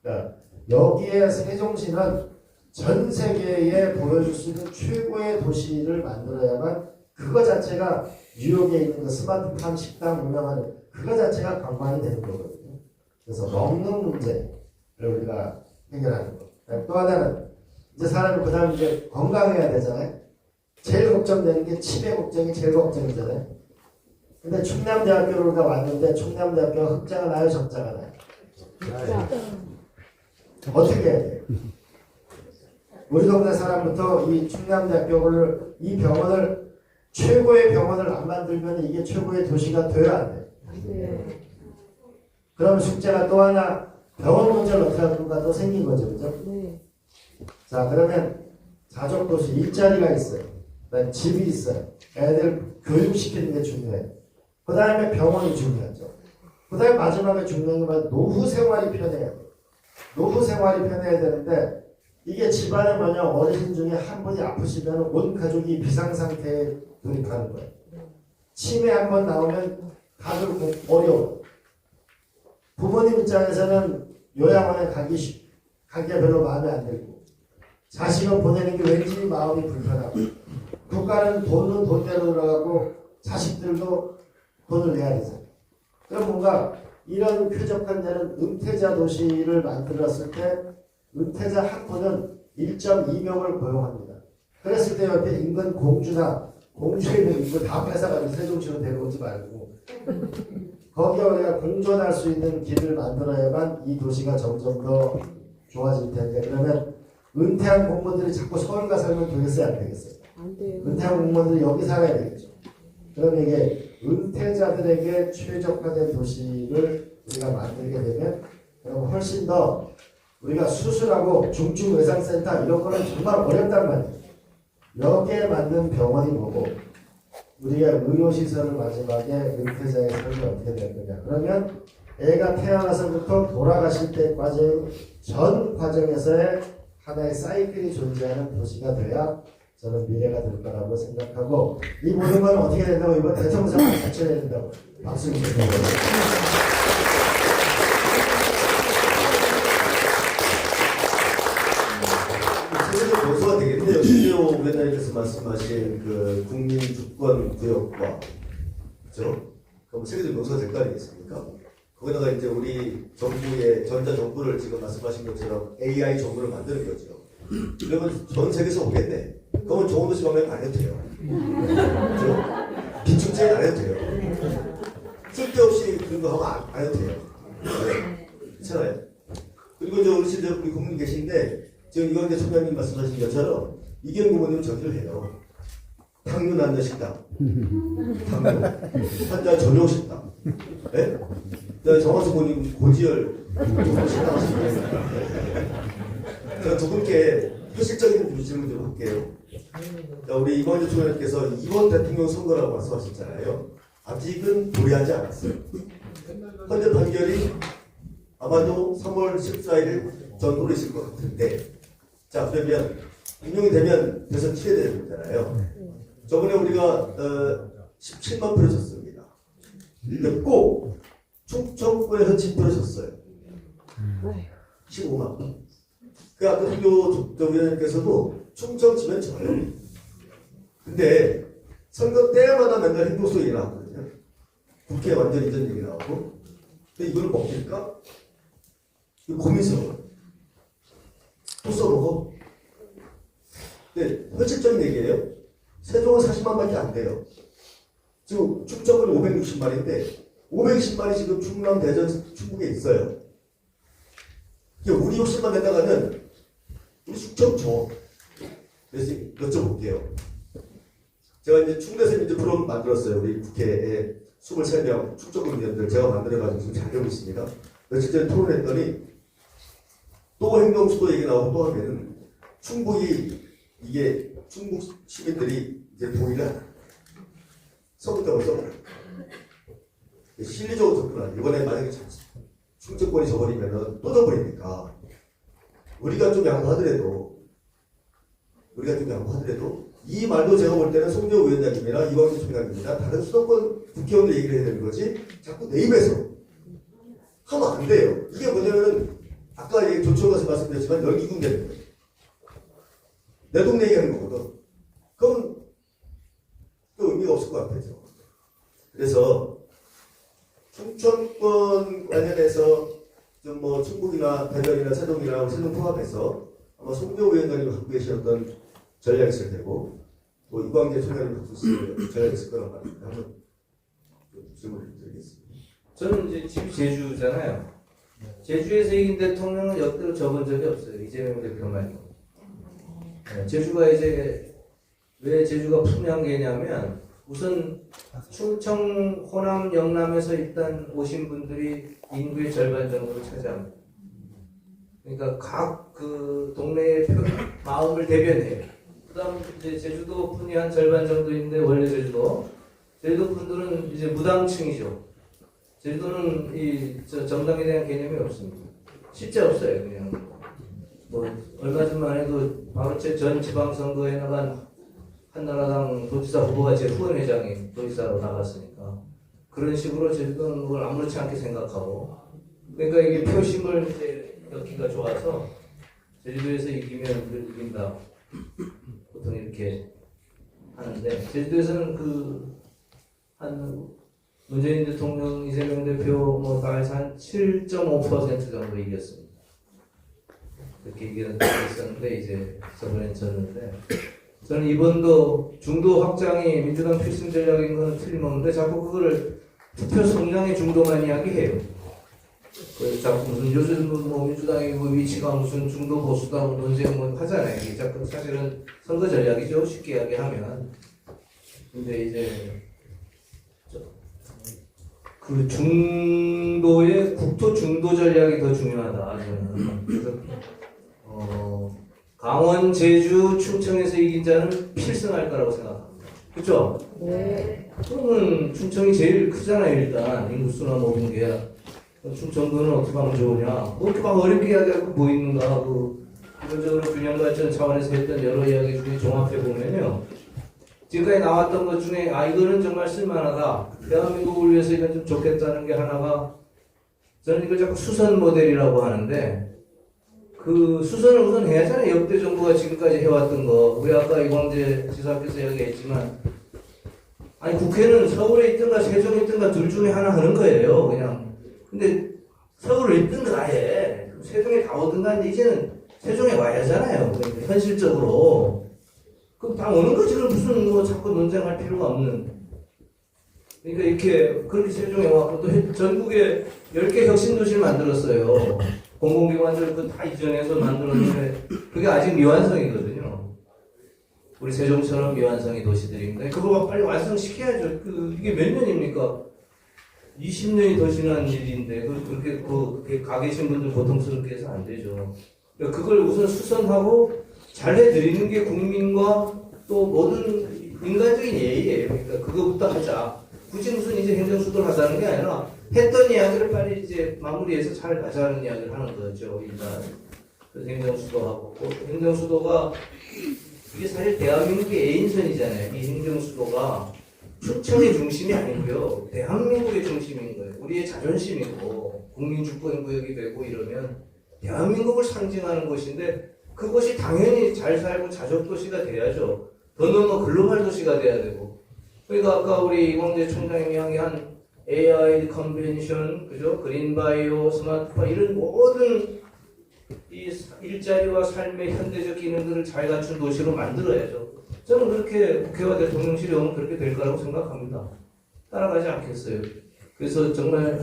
그러니까 여기에 세종시는 전 세계에 보여줄 수 있는 최고의 도시를 만들어야만 그거 자체가 뉴욕에 있는 그 스마트팜 식당 운영하는 그거 자체가 관광이 되는 거거든요. 그래서 먹는 문제를 우리가 해결하는 거. 또 하나는 이제 사람이 그다음 이제 건강해야 되잖아요. 제일 걱정되는 게 치매 걱정이 제일 걱정이잖아요. 근데 충남대학교로 우리가 왔는데 충남대학교가 흑자가 나요, 적자가 나요? 어떻게 해야 돼요? 우리 동네 사람부터 이 충남대학교를 이 병원을 최고의 병원을 안 만들면 이게 최고의 도시가 돼야 안 돼요. 그럼 숙제가 또 하나 병원 문제를 어떻게 하는가 또 생긴 거죠, 그죠? 자, 그러면 자족도시 일자리가 있어요. 그다음에 집이 있어요. 애들 교육시키는 게 중요해요. 그 다음에 병원이 중요하죠. 그 다음에 마지막에 중요한 건 노후 생활이 편해야 돼요. 노후 생활이 편해야 되는데 이게 집안에 뭐냐 어르신 중에 한 분이 아프시면 온 가족이 비상상태에 돌입하는 거예요. 치매 한 번 나오면 다들 어려워요. 부모님 입장에서는 요양원에 가기가 별로 마음에 안 들고 자식을 보내는 게 왠지 마음이 불편하고 국가는 돈은 돈대로 들어가고 자식들도 돈을 내야 되잖아요. 그럼 뭔가 이런 쾌적한 데는 은퇴자 도시를 만들었을 때 은퇴자 한 분은 1.2명을 고용합니다. 그랬을 때 옆에 인근 공주에 있는 인구 다 뺏어가지고 세종시로 데려오지 말고 거기에 우리가 공존할 수 있는 길을 만들어야만 이 도시가 점점 더 좋아질 텐데 그러면 은퇴한 공무원들이 자꾸 서울 가서 살면 되겠어요? 안 되겠어요? 안 돼요. 은퇴한 공무원들이 여기 살아야 되겠죠. 그럼 이게 은퇴자들에게 최적화된 도시를 우리가 만들게 되면 그럼 훨씬 더 우리가 수술하고 중증외상센터 이런 거는 정말 어렵단 말이에요. 여기에 맞는 병원이 뭐고 우리가 의료시설을 마지막에 은퇴자의 삶이 어떻게 될 거냐. 그러면 애가 태어나서부터 돌아가실 때까지 전 과정에서의 하나의 사이클이 존재하는 도시가 돼야 저는 미래가 될 거라고 생각하고 이 모든 건 어떻게 된다고 이번 대통령상을 갖춰야 된다고 박수 주십니다. 세계적 요소가 되겠네요. 신재호 위원장님께서 말씀하신 그 국민 주권 구역과 그렇죠? 그럼 세계적 요소가 될 거 아니겠습니까? 거기다가 이제 우리 정부의 전자 정부를 지금 말씀하신 것처럼 AI 정부를 만드는 거죠. 그러면 전 세계에서 오겠네. 그러면 좋은 도시 방면 안 해도 돼요. 그렇죠? 비축제는 안 해도 돼요. 쓸데없이 그런 거 하면 안 해도 돼요. 네. 괜찮아요. 그리고 이제 어르신들 우리 국민 계신데 지금 이광재 총장님 말씀하신 것처럼 이경 부모님은 저기를 해요. 탕류 남녀 식당, 탕류, 환자 전용 식당, 예? 정화수 부모님 고지혈 식당 하시는 제가 두 분께 현실적인 질문 좀 할게요. 자, 우리 이광재 총장님께서 이번 대통령 선거라고 말씀하셨잖아요. 아직은 도래하지 않았어요. 현재 판결이 아마도 3월 14일 전후로 있을 것 같은데, 자, 그러면 임용이 되면 대선 치러야 되는 거잖아요. 저번에 우리가 17만 표를 줬습니다. 근데 꼭 충청권에서 진표를 줬어요. 15만 표. 그 아까 선교 위원장님께서도 충청 지면 져요. 근데 선거 때마다 맨날 행복소 얘기 나오거든요. 국회 완전 이전 얘기 나오고. 근데 이걸 먹힐까? 이거 고민스러워요. 또 써먹어. 근데 현실적인 얘기예요. 세종은 40만밖에 안 돼요. 지금 충청은 560만인데 520만이 지금 충남, 대전, 충북에 있어요. 우리 60만 내다가는 우리 충청 줘. 그래서 여쭤볼게요. 제가 이제 충대에서 이제 프로그램 만들었어요. 우리 국회에 23명 충청권 의원들 제가 만들어가지고 지금 잘 되고 있습니다. 며칠 전에 토론했더니 또 행정수도 얘기 나오고 또 하면은 충북이 이게 충북 시민들이 이제 동의를 안 해요. 서부터로 써버려요. 실리적으로 접근하지. 이번에 만약에 충청권이 져버리면은 또 져버리니까 우리가 좀 양보하더라도 이 말도 제가 볼 때는 송재호 위원장님이나 이광재 총장님이나 다른 수도권 국회의원들 얘기를 해야 되는 거지 자꾸 내 입에서 하면 안 돼요. 이게 뭐냐면은 아까 조치원에서 말씀드렸지만 열기군 되는 거예요. 내 동네 얘기하는 거거든. 그럼 또 의미가 없을 것 같아요. 그래서 충청권 관련해서 좀 뭐 충북이나 대전이나 세동이나 세동 포함해서 아마 송재호 위원장님이 갖고 계셨던 전략이 있을 테고 또 이광재 총장님이 갖고 있을 전략이 있을 거란 말입니다. 한번 질문을 드리겠습니다. 저는 이제 집이 제주잖아요. 제주에서 이긴 대통령은 역대로 접은 적이 없어요. 이재명 대표만요. 네, 제주가 이제 왜 제주가 풍량계냐면 우선 충청, 호남, 영남에서 일단 오신 분들이 인구의 절반 정도를 차지합니다. 그러니까 각 그 동네의 마음을 대변해요. 그다음 이제 제주도 분이 한 절반 정도 있는데 원래 제주도 분들은 이제 무당층이죠. 제주도는 정당에 대한 개념이 없습니다. 실제 없어요. 그냥 뭐 얼마 전만 해도 바로 제 전 지방선거에 나간 한나라당 도지사 후보가 제 후원회장이 도지사로 나갔으니까 그런 식으로 제주도는 그걸 아무렇지 않게 생각하고 그러니까 이게 표심을 이제 넣기가 좋아서 제주도에서 이기면 이긴다 보통 이렇게 하는데 제주도에서는 한 문재인 대통령, 이재명 대표 다 해서 한 7.5% 정도 이겼습니다. 그렇게 이겼었는데 이제 저번엔 졌는데 저는 이번도 중도 확장이 민주당 필승 전략인 건 틀림없는데 자꾸 그거를 투표 성장의 중도만 이야기해요. 그래서 자꾸 무슨 요즘 뭐 민주당의 뭐 위치가 무슨 중도 보수다 논쟁 뭐 하잖아요. 이게 자꾸 사실은 선거 전략이죠. 쉽게 이야기하면. 근데 이제 그 중도의 국토 중도 전략이 더 중요하다. 저는. 그래서 강원, 제주, 충청에서 이긴 자는 필승할 거라고 생각합니다. 그렇죠? 네. 그러면 충청이 제일 크잖아요. 일단 인구수나 모든 게. 충청도는 어떻게 하면 좋으냐? 뭐 이렇게 막 어렵게 이야기하고 뭐 있는가 하고 이런저런 균형 발전 차원에서 했던 여러 이야기 중에 종합해 보면요. 지금까지 나왔던 것 중에 이거는 정말 쓸만하다. 대한민국을 위해서 이건 좀 좋겠다는 게 하나가 저는 이걸 자꾸 수선 모델이라고 하는데 그 수선을 우선 해야잖아요. 역대 정부가 지금까지 해왔던 거. 우리 아까 이광재 지사께서 이야기했지만 아니 국회는 서울에 있든가 세종에 있든가 둘 중에 하나 하는 거예요. 그냥. 근데 서울에 있든가 아예 세종에 다 오든가 근데 이제는 세종에 와야 하잖아요. 현실적으로. 그럼 다 오는 거지. 무슨 뭐 자꾸 논쟁할 필요가 없는. 그러니까 이렇게 그렇게 세종에 와서 또 전국에 10개 혁신도시를 만들었어요. 공공기관들 다 이전해서 만들었는데 그게 아직 미완성이거든요. 우리 세종처럼 미완성의 도시들입니다. 그거 빨리 완성시켜야죠. 이게 몇 년입니까? 20년이 더 지난 일인데 그렇게 가 계신 분들 고통스럽게 해서 안 되죠. 그러니까 그걸 우선 수선하고 잘 해드리는 게 국민과 또 모든 인간적인 예의예요. 그러니까 그거부터 하자. 굳이 무슨 이제 행정수도를 하자는 게 아니라 했던 이야기를 빨리 이제 마무리해서 잘 가자는 이야기를 하는 거죠. 일단 그래서 행정수도하고 행정수도가 이게 사실 대한민국의 애인선이잖아요. 이 행정수도가 충청의 중심이 아니고요. 대한민국의 중심인 거예요. 우리의 자존심이고 국민주권구역이 되고 이러면 대한민국을 상징하는 곳인데 그것이 당연히 잘 살고 자족도시가 돼야죠. 더 넘어 글로벌 도시가 돼야 되고. 그러니까 아까 우리 이광재 총장님이 이야기한 AI 컨벤션, 그죠? 그린바이오, 스마트폰 이런 모든 이 일자리와 삶의 현대적 기능들을 잘 갖춘 도시로 만들어야죠. 저는 그렇게 국회와 대통령실이 오면 그렇게 될 거라고 생각합니다. 따라가지 않겠어요. 그래서 정말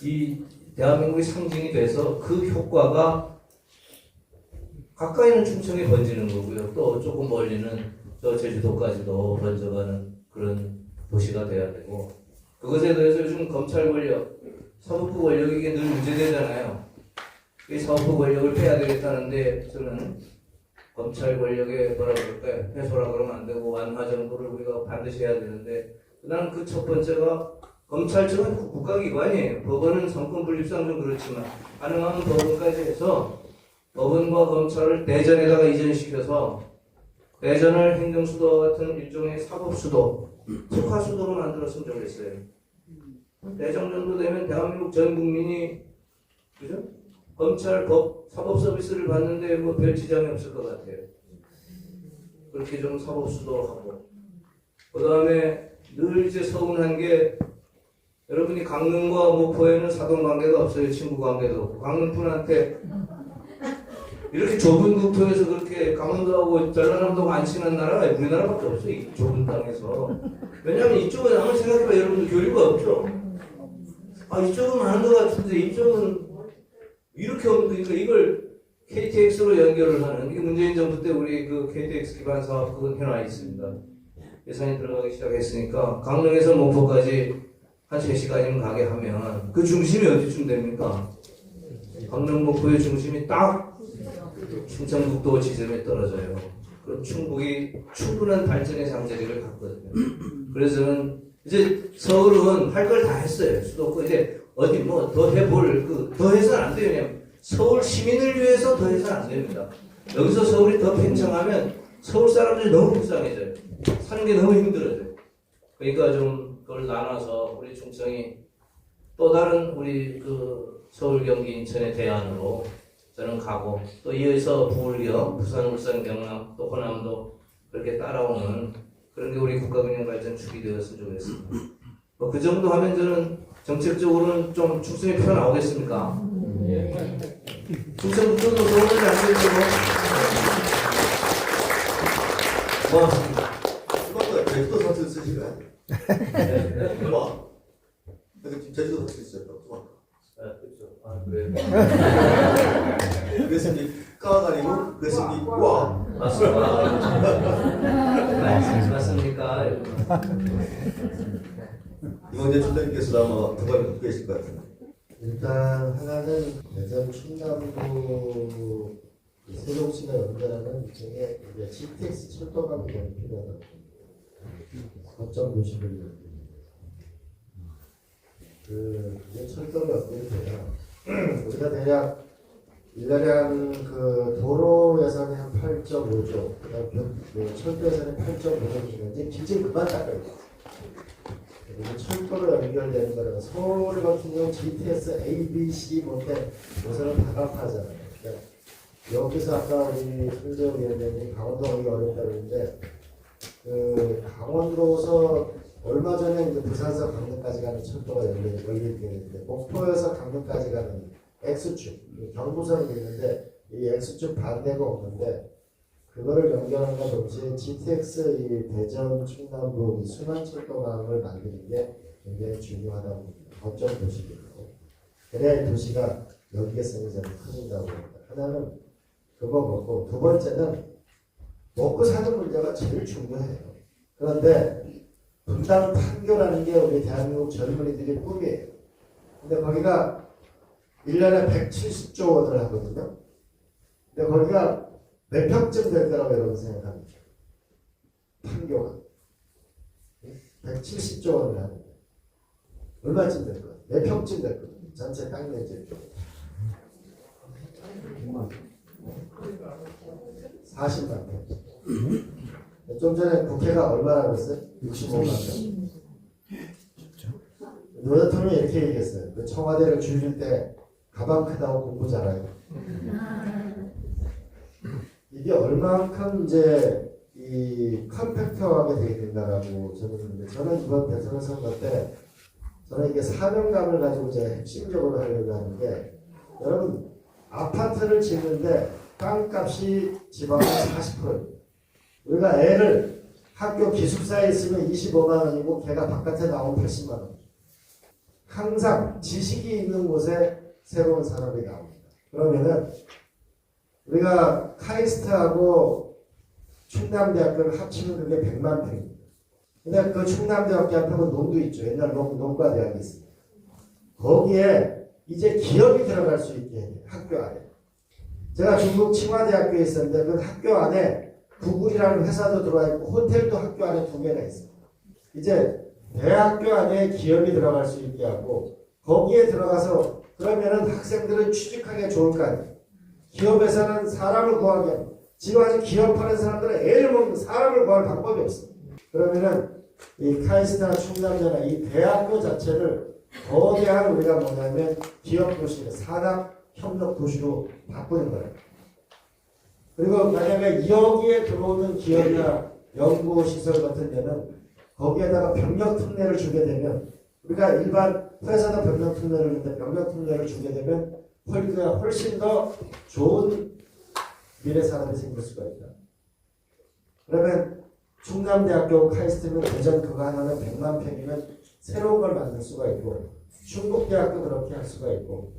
이 대한민국의 상징이 돼서 그 효과가 가까이는 충청에 번지는 거고요. 또 조금 멀리는 저 제주도까지도 번져가는 그런 도시가 돼야 되고 그것에 대해서 요즘 검찰 권력, 사법부 권력이 이게 늘 문제되잖아요. 이 사법부 권력을 빼야 되겠다는데 저는 검찰 권력의 뭐라 그럴까요? 해소라 그러면 안 되고 완화 정도를 우리가 반드시 해야 되는데 나는 그 첫 번째가 검찰청은 국가기관이에요. 법원은 성권분립상 좀 그렇지만 가능하면 법원까지 해서 법원과 검찰을 대전에다가 이전시켜서 대전을 행정수도와 같은 일종의 사법수도, 특화수도로 만들었으면 좋겠어요. 대전 정도 되면 대한민국 전 국민이 그죠? 검찰, 법, 사법 서비스를 받는데 뭐 별 지장이 없을 것 같아요. 그렇게 좀 사법수도하고 그 다음에 늘 이제 서운한 게 여러분이 강릉과 목포에는 사돈관계가 없어요. 친구관계도 없고 강릉분한테 이렇게 좁은 국토에서 그렇게 강원도하고 전라남도가 안 친한 나라가 우리나라밖에 없어요. 이 좁은 땅에서. 왜냐하면 이쪽은 아무리 생각해봐 여러분들 교류가 없죠. 아 이쪽은 많은 것 같은데 이쪽은 이렇게 없는 그러니까 이걸 KTX로 연결을 하는 이게 문재인 정부 때 우리 그 KTX 기반 사업 그건 해놔 있습니다. 예산이 들어가기 시작했으니까 강릉에서 목포까지 한 3시간이면 가게 하면 그 중심이 어디쯤 됩니까? 강릉 목포의 중심이 딱 충청북도 지점에 떨어져요. 그럼 충북이 충분한 발전의 잠재력을 갖거든요. 그래서 저는 이제 서울은 할 걸 다 했어요. 수도권 이제 어디 뭐 더 해볼 더 해서는 안 돼요. 그냥 서울 시민을 위해서 더 해서는 안 됩니다. 여기서 서울이 더 팽창하면 서울 사람들이 너무 불쌍해져요. 사는 게 너무 힘들어져요. 그러니까 좀 그걸 나눠서 우리 충청이 또 다른 우리 그 서울, 경기, 인천의 대안으로 저는 가고 또 이어서 부울경, 부산, 울산, 경남, 또 호남도 그렇게 따라오는 그런 게 우리 국가균형발전 축이 되었으면 좋겠습니다. 뭐 그 정도 하면 저는 정책적으로는 좀 축성이 펴 나오겠습니까? 충청북도도 서울까지 안 되고 고맙습니다. 수박도 제주도 사투리 쓰시나요? 수박. 근데 제주도 사투리 쓰셨다고 수박. 그렇죠. 아, 그래요? 그래서 이제 까가 아니고 그래서 이제 와. 맞습니까? 이번에 총장님께서도 아마 두 번 듣고 계실 것 같은데. 일단 하나는 대전 충남도 세종시가 연결하는 일종의 GTX 철도망이 필요하다고 봅니다. 거점 도시를 그게 철도가 어떻게 돼요? 우리가 대략 1년에 한 그 도로 예산이 한 8.5조, 그다음 철도 예산이 8.5조 주는데 빚을 그만 닦아야 돼. 그리고 철도로 연결되는 거라면 서울 같은 경우 GTS A, B, C 뭔데 요새는 다각화잖아요. 그러니까 여기서 아까 우리 손재호 위원장님이 강원도 가기 어렵다고 했는데 그 강원도에서 얼마 전에 이제 부산에서 강릉까지 가는 철도가 열리게 되는데 목포에서 강릉까지 가는 X축, 경부선이 있는데 이 X축 반대가 없는데 그거를 연결함과 동시에 GTX 이 대전 충남부 이 순환철도망을 만드는 게 굉장히 중요하다고 봅니다. 거점 도시이고 그래야 이 도시가 연계성이 좀 커진다고 합니다. 하나는 그거 먹고 두 번째는 먹고 사는 문제가 제일 중요해요. 그런데 분당 판교라는 게 우리 대한민국 젊은이들의 꿈이에요. 근데 거기가 1년에 170조 원을 하거든요. 근데 거기가 몇 평쯤 될 거라고 여러분 생각합니다. 판교가 170조 원을 하는데 얼마쯤 될 거예요? 몇 평쯤 될 거예요? 전체 땅 면적 40만 평. 좀 전에 국회가 얼마라고 했어요? 65만 평. 노 대통령이 이렇게 얘기했어요. 그 청와대를 줄일 때 가방 크다고 공부 잘해요. 이게 얼만큼 이제 이 컴팩트하게 되게 된다라고 저는 있는데 저는 이번 대통령 선거 때 저는 이게 사명감을 가지고 제가 핵심적으로 하려고 하는 게 여러분 아파트를 짓는데 땅값이 지방은 40%예요. 우리가 애를 학교 기숙사에 있으면 25만 원이고 걔가 바깥에 나오면 80만 원. 항상 지식이 있는 곳에 새로운 산업이 나옵니다. 그러면은 우리가 카이스트하고 충남대학교를 합치면 그게 100만 평입니다. 근데 그 충남대학교 앞에는 논도 있죠. 옛날 농과대학이 있습니다. 거기에 이제 기업이 들어갈 수 있게 해요. 학교 안에. 제가 중국 칭화대학교에 있었는데 그 학교 안에 구글이라는 회사도 들어와 있고 호텔도 학교 안에 2개나 있습니다. 이제 대학교 안에 기업이 들어갈 수 있게 하고 거기에 들어가서 그러면은 학생들은 취직하기가 좋을 거 아니에요. 기업에서는 사람을 구하게 하고 지금 아직 기업하는 사람들은 애를 먹는 사람을 구할 방법이 없어. 그러면은 이 카이스트나 충남대나 이 대학교 자체를 거대한 우리가 뭐냐면 기업 도시, 산업 협력 도시로 바꾸는 거예요. 그리고 만약에 여기에 들어오는 기업이나 연구시설 같은 데는 거기에다가 병력 특례를 주게 되면 우리가 일반 회사도 병력 특례를 주는데 병력 특례를 주게 되면 훨씬 더 좋은 미래 산업이 생길 수가 있다. 그러면 충남대학교 카이스트는 대전 그거 하나는 100만 평이면 새로운 걸 만들 수가 있고 충북대학도 그렇게 할 수가 있고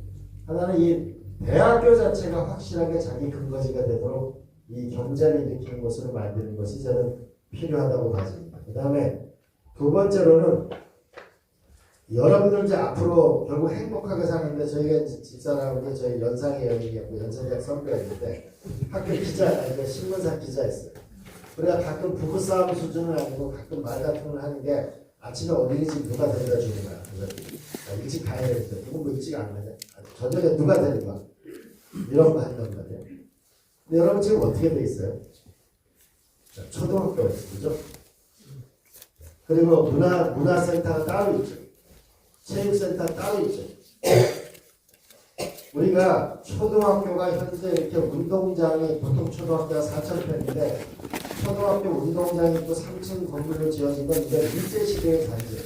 하나는 이 대학교 자체가 확실하게 자기 근거지가 되도록 이 경제를 일으키는 곳으로 만드는 것이 저는 필요하다고 봐집니다. 그 다음에 두 번째로는 여러분들 이제 앞으로 결국 행복하게 사는데 저희가 집사람하고 저희 연상의 연인이었고 연세대학 선배였는데 학교 기자, 아니 신문사 기자였어요. 우리가 가끔 부부싸움 수준은 아니고 가끔 말 같은 걸 하는 게 아침에 어린이집 누가 데려다 주는 거야. 일찍 가야 되는데 누구 뭐 일찍 안 가냐. 저녁에 누가 데려가. 이런 거 한단 말이에요. 근데 여러분 지금 어떻게 돼 있어요? 초등학교였죠. 그죠? 그리고 문화센터가 따로 있죠. 체육센터 따로 있죠. 우리가 초등학교가 현재 이렇게 운동장이 보통 초등학교가 4,000평인데 초등학교 운동장이 또 3층 건물로 지어진 건 이게 일제시대의 단지예요.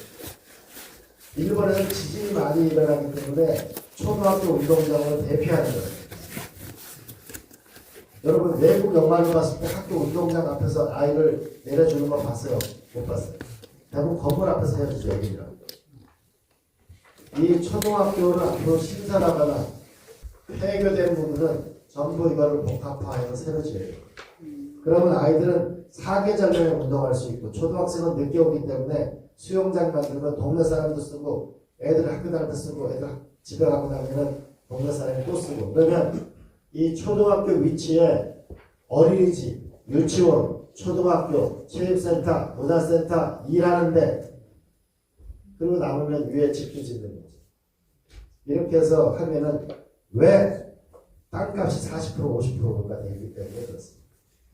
일본에서 지진이 많이 일어나기 때문에 초등학교 운동장을 대피하는 거예요. 여러분 외국 영화를 봤을 때 학교 운동장 앞에서 아이를 내려주는 거 봤어요? 못 봤어요? 대부분 건물 앞에서 해주죠. 여기랑. 이 초등학교를 앞으로 신설하거나 폐교된 부분은 전부 이거를 복합화해서 새로 지어요. 그러면 아이들은 사계절에 운동할 수 있고 초등학생은 늦게 오기 때문에 수영장 만들면 동네 사람도 쓰고 애들 학교 다닐 때 쓰고 애들 집에 가고 나면 동네 사람이 또 쓰고 그러면 이 초등학교 위치에 어린이집, 유치원, 초등학교, 체육센터, 문화센터 일하는데 그리고 남으면 위에 집도 짓는 거지. 이렇게 해서 하면은 왜 땅값이 40% 50%가 되기 때문에 그렇습니다.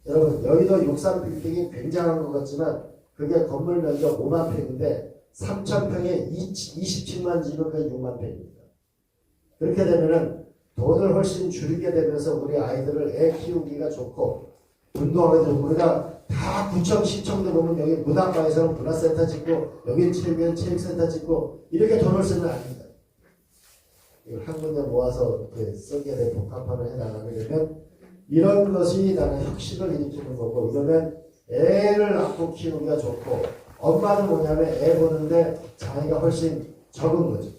여러분 여기도 63빌딩이 굉장한 것 같지만 그게 건물 면적 5만 평인데 3,000평에 27만 집은 그게 6만 평입니다. 그렇게 되면은 돈을 훨씬 줄이게 되면서 우리 아이들을 애 키우기가 좋고 운동하게 되고 우리가 다 구청 시청도 보면 여기 문학과에서는 문화센터 짓고 여기 체육센터 짓고 이렇게 돈을 쓰면 안 됩니다. 이걸 한 군데 모아서 이렇게 쓰게 된 복합화를 해나가게 되면 이런 것이 나는 혁신을 일으키는 거고 이러면 애를 낳고 키우기가 좋고 엄마는 뭐냐면 애 보는데 장애가 훨씬 적은 거죠.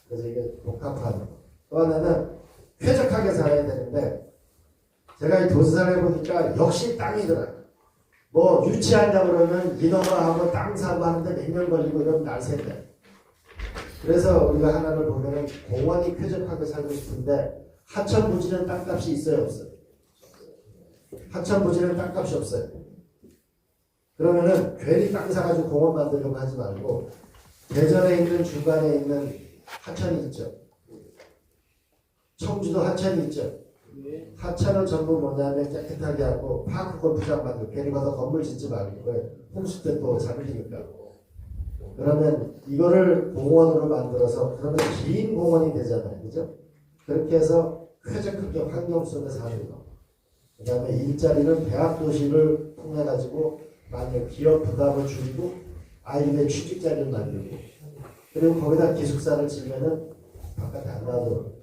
그래서 이게 복합화하는 거. 또 하나는 쾌적하게 살아야 되는데 제가 이 도시사를 해보니까 역시 땅이더라고요. 뭐 유치한다고 그러면 인허가 하고 땅 사고 하는데 몇 년 걸리고 이러면 날쌘다. 그래서 우리가 하나를 보면은 공원이 쾌적하게 살고 싶은데 하천부지는 땅값이 있어요 없어요? 하천부지는 땅값이 없어요. 그러면은 괜히 땅 사가지고 공원 만들려고 하지 말고 대전에 있는 중간에 있는 하천이 있죠. 청주도 하천이 있죠. 하천은 전부 뭐냐면 깨끗하게 하고 파크 골프장 만들고 괜히 가서 건물 짓지 말고 홍수 때 또 잠기니까. 그러면 이거를 공원으로 만들어서 그러면 긴 공원이 되잖아요. 그죠? 그렇게 해서 쾌적하게 환경 속에 사는 거. 그 다음에 일자리는 대학 도시를 통해 가지고 만약 기업 부담을 줄이고 아이들의 취직자리를 만들고 그리고 거기다 기숙사를 지면은 바깥에 안 나와도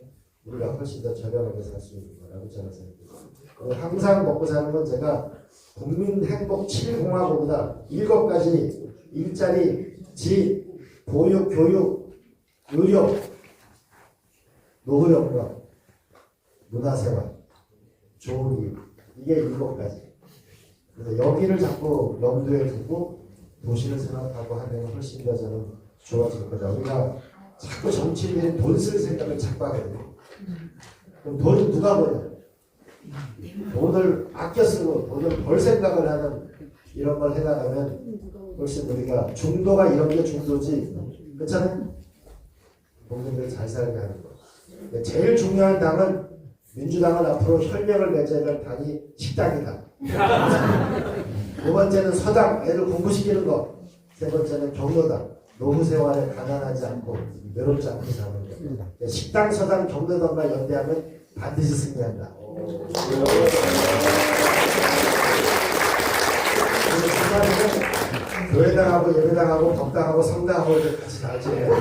우리가 훨씬 더 저렴하게 살 수 있는 거라고 저는 생각합니다. 항상 먹고 사는 건 제가 국민 행복 7공화국이다. 7가지 일자리, 집, 보육, 교육, 의료, 노후연금, 문화생활, 좋은 일. 이게 7가지. 그래서 여기를 자꾸 염두에 두고 도시를 생각하고 하면 훨씬 더 저는 좋아질 거다. 우리가 자꾸 정치인들이 돈 쓸 생각을 자꾸 하거든요. 그럼 돈을 누가 버냐? 돈을 아껴 쓰고 돈을 벌 생각을 하는 이런 걸 해나가면 훨씬 우리가 중도가 이런 게 중도지. 그렇잖아요? 국민들 잘 살게 하는 거. 근데 제일 중요한 당은 민주당은 앞으로 혈맹을 맺어야 될 당이 식당이다. 두 번째는 서당, 애들 공부시키는 거. 세 번째는 경로당. 노후 생활에 가난하지 않고 외롭지 않고 사는 거. 식당, 서당, 경로당만 연대하면 반드시 승리한다. 교회당하고 예배당하고 법당하고 성당하고 같이 다 지내요.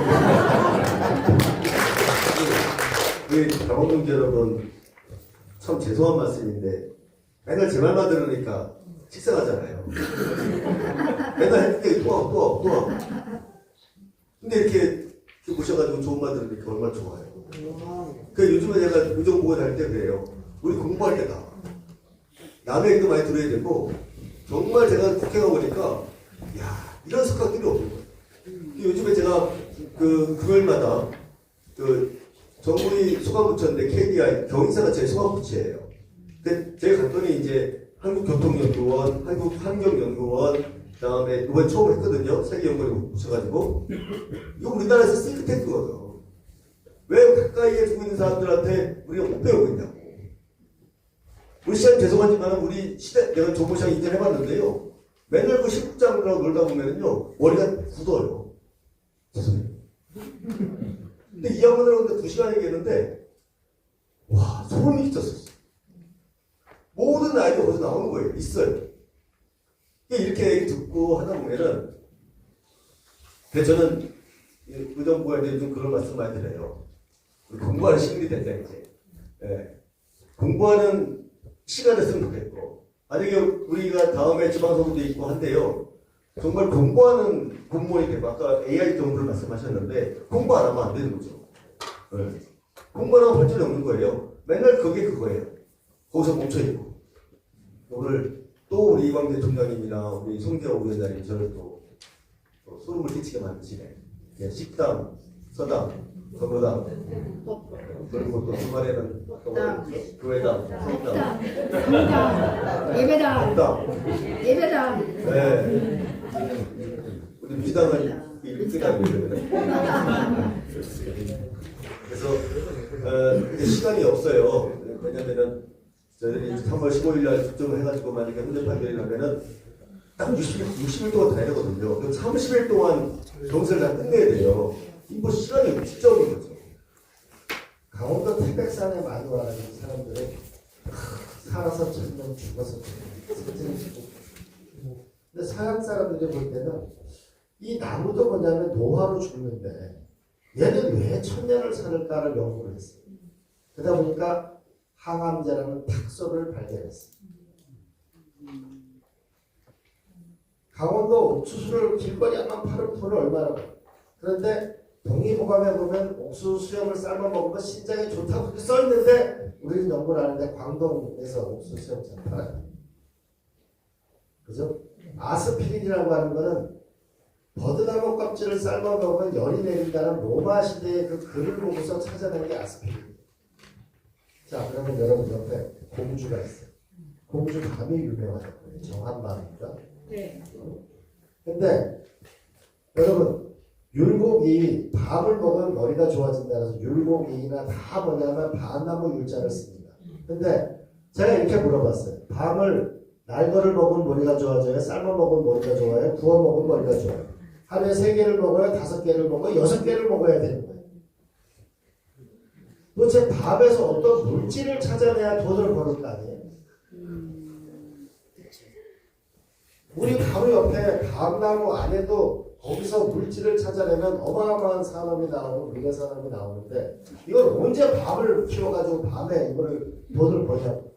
우리 당원동지 여러분, 참 죄송한 말씀인데 맨날 제 말만 들으니까 식상하잖아요. 맨날 했는데 또 와. 근데 이렇게 모셔가지고 좋은 말 들으니까 얼마나 좋아요. 그 요즘에 제가 의정 보고 다닐 때 그래요. 우리 공부할 때다. 남의 얘기도 많이 들어야 되고, 정말 제가 국회 가보니까 야, 이런 석학들이 없는 거예요. 요즘에 제가 그 금요일마다 그 정부의 소방부처인데 KDI 경인사가 제 소방부처예요. 근데 제가 갔더니 이제 한국교통연구원, 한국환경연구원, 그다음에 이번에 처음 했거든요. 세계연구원에 묻혀가지고 이거 우리나라에서 싱크탱크거든. 왜 가까이에 두고 있는 사람들한테 우리가 못 배우고 있냐고. 우리 시장 죄송하지만 우리 시대 내가 정보시장 인정해봤는데요. 맨날 그 식국장이라고 놀다 보면은요 머리가 굳어요. 죄송해요. 근데 이 양반들하고 2시간 얘기했는데 와 소름이 끼쳤었어. 모든 아이디어가 거기서 나오는 거예요. 있어요. 이렇게 얘기 듣고 하다 보면은 그래서 저는 의정부에 대해 좀 그런 말씀 많이 드려요. 공부하는 시간이 된다 이제. 예. 공부하는 시간을 쓰면 좋겠고 만약에 우리가 다음에 지방선거도 있고 한데요. 정말 공부하는 공무원이 되고 아까 AI 정도를 말씀하셨는데 공부 안 하면 안 되는 거죠. 네. 공부 안 하면 발전이 없는 거예요. 맨날 그거예요. 거기서 멈춰있고 오늘 또 우리 이광 대통령님이나 우리 송기호 위원장님 저를 또 소름을 끼치게 만드시네. 예, 식당, 서당, 건보당 그리고 또 주말에는 교회당, 성당, 예배당, 법당 예배당. 네. 우리 민주당은 일주일이거든요. 그래서 이제 시간이 없어요. 왜냐면은 저희들이 3월 15일 날 특정을 해가지고 만약에 헌재 판결이 나면은 딱 60일 동안 다 해야 되거든요. 그럼 30일 동안 경선을 다 끝내야 돼요. 이거 시간이 진짜 없는 거죠. 강원도 태백산에 많이 와가지고 사람들이 살아서 천년 죽어서 천년 근데 서양 사람들이 볼 때는 이 나무도 뭐냐면 노화로 죽는데 얘는 왜 천년을 살을까를 연구를 했어요. 그러다 보니까 항암제라는 탁소를 발견했어요. 강원도 옥수수를 길거리 한번 파는 돈을 얼마나 벌어요. 그런데 동의보감에 보면 옥수수 수염을 삶아 먹으면 신장에 좋다고 그렇게 써있는데 우리는 연구를 하는데 광동에서 옥수수 수염 잘 팔아요. 그죠? 아스피린이라고 하는 거는 버드나무 껍질을 삶아 먹으면 열이 내린다는 로마 시대의 그 글을 보고서 찾아낸 게 아스피린. 자, 그러면 여러분 옆에 공주가 있어요. 공주 밤이 유명하잖아요. 정한밤인가? 네. 근데 여러분 율곡이 밤을 먹으면 머리가 좋아진다 해서 율곡이나 다 뭐냐면 밤나무 율자를 씁니다. 근데 제가 이렇게 물어봤어요. 밤을 날거를 먹으면 머리가 좋아져요? 삶아 먹으면 머리가 좋아요? 구워 먹으면 머리가 좋아요? 하루에 3개를 먹어요? 5개를 먹어요? 6개를 먹어야 되는 거예요. 도대체 밤에서 어떤 물질을 찾아내야 돈을 버는 거 아니에요? 우리 바로 옆에 밤나무 안에도 거기서 물질을 찾아내면 어마어마한 산업이 나오고 미래 산업이 나오는데 이걸 언제 밤을 키워가지고 밤에 이거를 돈을 버냐고.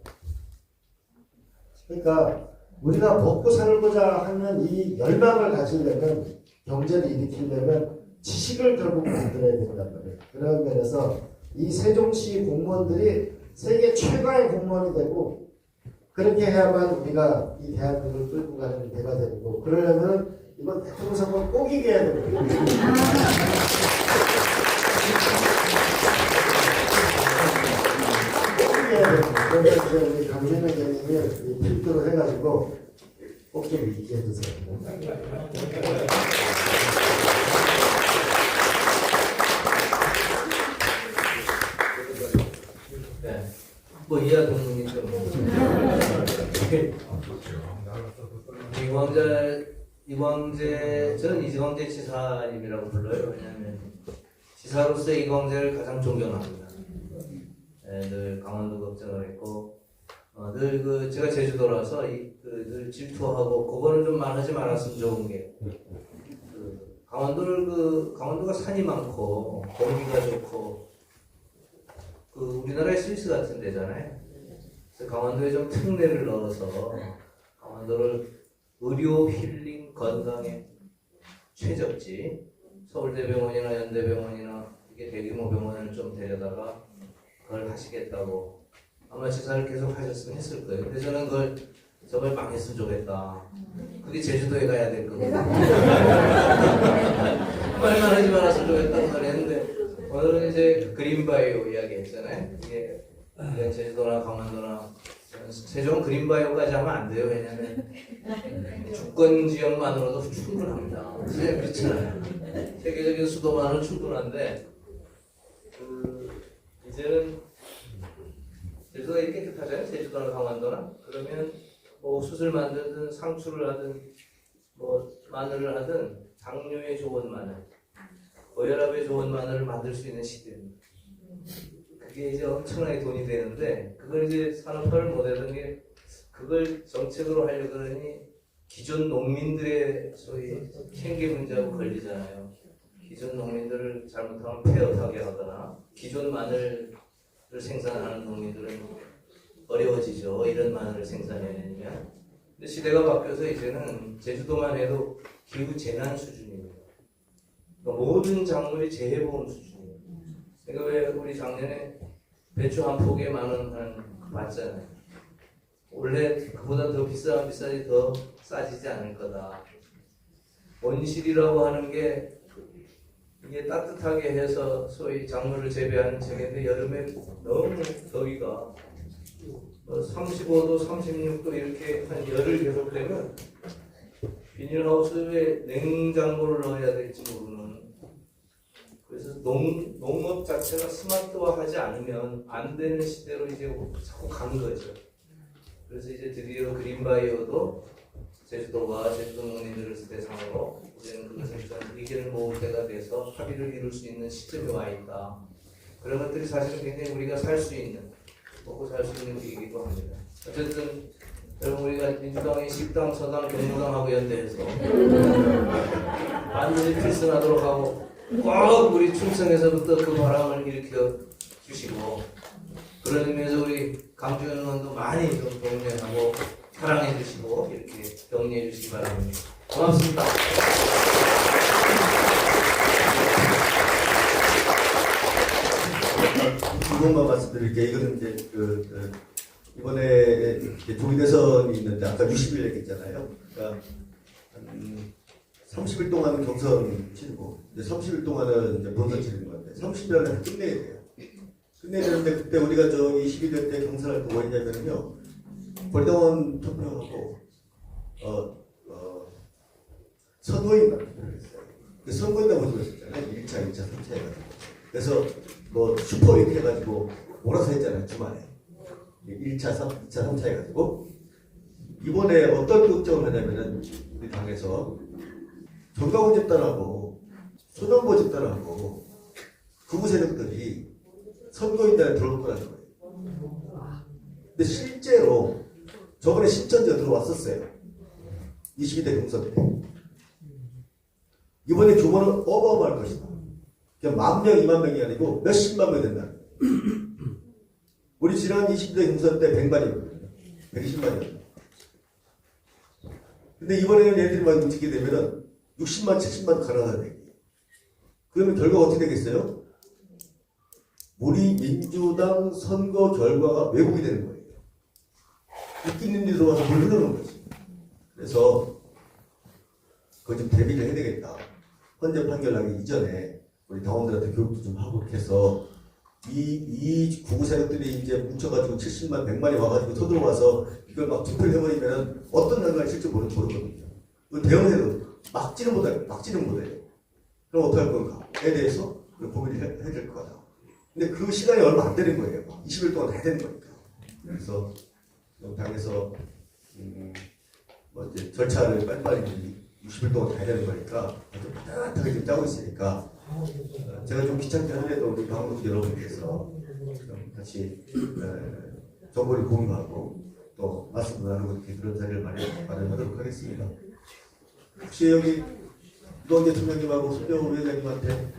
그러니까 우리가 먹고 살고자 하는 이 열망을 가지려면 경제를 일으키려면 지식을 결국 만들어야 된단 말이에요. 그런 면에서 이 세종시 공무원들이 세계 최고의 공무원이 되고 그렇게 해야만 우리가 이 대한민국을 끌고 가는 데가 되는 거고 그러려면 이번 대통령 선거 꼭 이겨야 됩니다. 꼭 이겨야 됩니다. 그래서 이제 우리 강준호 의원님이 필두로 해가지고 꼭 꼭 좀 얘기해 주세요. 네. 뭐 이하 동문이죠. 이광재 저는 이광재 지사님이라고 불러요. 왜냐하면 지사로서 이광재를 가장 존경합니다. 네, 늘 강원도 걱정을 했고 늘 그 제가 제주도라서 늘 질투하고 그거는 좀 말하지 말았으면 좋은 게 강원도가 산이 많고 공기가 좋고 우리나라의 스위스 같은 데잖아요. 그래서 강원도에 좀 특례를 넣어서 강원도를 의료, 힐링, 건강에 최적지 서울대병원이나 연대병원이나 이게 대규모 병원을 좀 데려다가 그걸 하시겠다고 아마 지사를 계속 하셨으면 했을 거예요. 근데 저는 그걸 정말 망했으면 좋겠다. 그게 제주도에 가야 될 거거든요. 말만 하지 말았으면 좋겠다고 말을 했는데 오늘은 이제 그린바이오 이야기 했잖아요. 이게 제주도나 강원도나 세종 그린바이오까지 하면 안 돼요. 왜냐하면 주권 지역만으로도 충분합니다. 그렇잖아요. 세계적인 수도만은 충분한데 이제는 제주도가 이렇게 깨끗하잖아요. 제주도나 강원도나 그러면 뭐 옥수수를 만들든 상추를 하든 뭐 마늘을 하든 당뇨에 좋은 마늘, 고혈압에 좋은 마늘을 만들 수 있는 시대입니다. 그게 이제 엄청나게 돈이 되는데 그걸 이제 산업화를 못하던 게 그걸 정책으로 하려고 그러니 기존 농민들의 소위 생계 문제하고 걸리잖아요. 기존 농민들을 잘못하면 폐업하게 하거나 기존 마늘을 생산하는 농민들은 어려워지죠. 이런 마늘을 생산해내면. 근데 시대가 바뀌어서 이제는 제주도만 해도 기후 재난 수준입니다. 그러니까 모든 작물이 재해보험 수준이에요. 그러니까 왜 우리 작년에 배추 한 포기에 10,000원 받잖아요. 원래 그보다 더 비싸지 더 싸지지 않을 거다. 온실이라고 하는 게 이게 따뜻하게 해서 소위 작물을 재배하는 체계인데 여름에 너무 더위가 35도, 36도 이렇게 한 열흘 계속되면 비닐하우스에 냉장고를 넣어야 될지 모르는 그래서 농업 자체가 스마트화하지 않으면 안 되는 시대로 이제 자꾸 간 거죠. 그래서 이제 드디어 그린바이오도 제주도와 제주도 농민들을 대상으로 이제는 그것을 좀 의견을 모을 때가 돼서 합의를 이룰 수 있는 시점에 와 있다. 그런 것들이 사실은 굉장히 우리가 살 수 있는, 먹고 살 수 있는 일이기도 합니다. 어쨌든 여러분 우리가 민주당의 식당, 서당, 경무당하고 연대해서 반드시 필승하도록 하고 꼭 우리 충청에서부터 그 바람을 일으켜 주시고 그런 의미에서 우리 강주현 의원도 많이 좀 동료하고 사랑해 주시고 이렇게 격려해 주시기 바랍니다. 고맙습니다. 이것만 말씀드릴게요. 이거는 이제 이번에 조기대선이 있는데 아까 60일 얘기했잖아요. 그러니까 한 30일 동안은 경선 치르고 이제 30일 동안은 이제 본선 치르는 건데 30일은 끝내야 돼요. 끝내야 되는데 그때 우리가 저 22대 때 경선을 뭐 했냐면요. 벌당원 투표하고 선거인단 투표를 했어요. 그 선거인단 모집을 했잖아요. 1차, 2차, 3차 해가지고. 그래서 뭐 슈퍼위크 해가지고 몰아서 했잖아요. 주말에. 1차, 2차, 3차 해가지고. 이번에 어떤 걱정을 하냐면은 우리 당에서 정가훈 집단하고 소년보 집단하고 극우 세력들이 선거인단에 들어올 거라는 거예요. 근데 실제로 저번에 신천지가 들어왔었어요. 22대 경선 때. 이번에 규모는 어마어마할 것이다. 그냥 10,000명, 20,000명이 아니고 몇십만 명이 된다. 우리 지난 22대 경선 때 100만이거든요. 120만이었다. 근데 이번에는 얘들이 막 움직이게 되면은 60만, 70만 가능하다. 그러면 결과가 어떻게 되겠어요? 우리 민주당 선거 결과가 왜곡이 되는 거예요. 웃긴 일이 들어와서 물 흐르는 거지. 그래서 그거 좀 대비를 해야 되겠다. 헌재 판결 나기 이전에 우리 당원들한테 교육도 좀 하고 이렇게 해서 이 구구 세력들이 이제 뭉쳐가지고 70만, 100만이 와가지고 쳐들어와서 이걸 막 투표를 해버리면 어떤 결과가 실제 모르거든요. 그 대응해도 막지는 못해요. 그럼 어떻게 할 건가에 대해서 고민을 해야 될 것 같아요. 근데 그 시간이 얼마 안 되는 거예요. 20일 동안 해야 되는 거니까. 그래서 당에서 뭐 이제 절차를 빨리빨리 60일 동안 해야 되는 거니까 좀 따뜻하게 좀 짜고 있으니까 제가 좀 귀찮게 하더라도 우리 방송국 여러분께서 좀 같이 정보를 공유하고 또 말씀을 나누고 이렇게 그런 자리를 마련하도록 하겠습니다. 혹시 여기 노원 대통령님하고 손정호 위원장님한테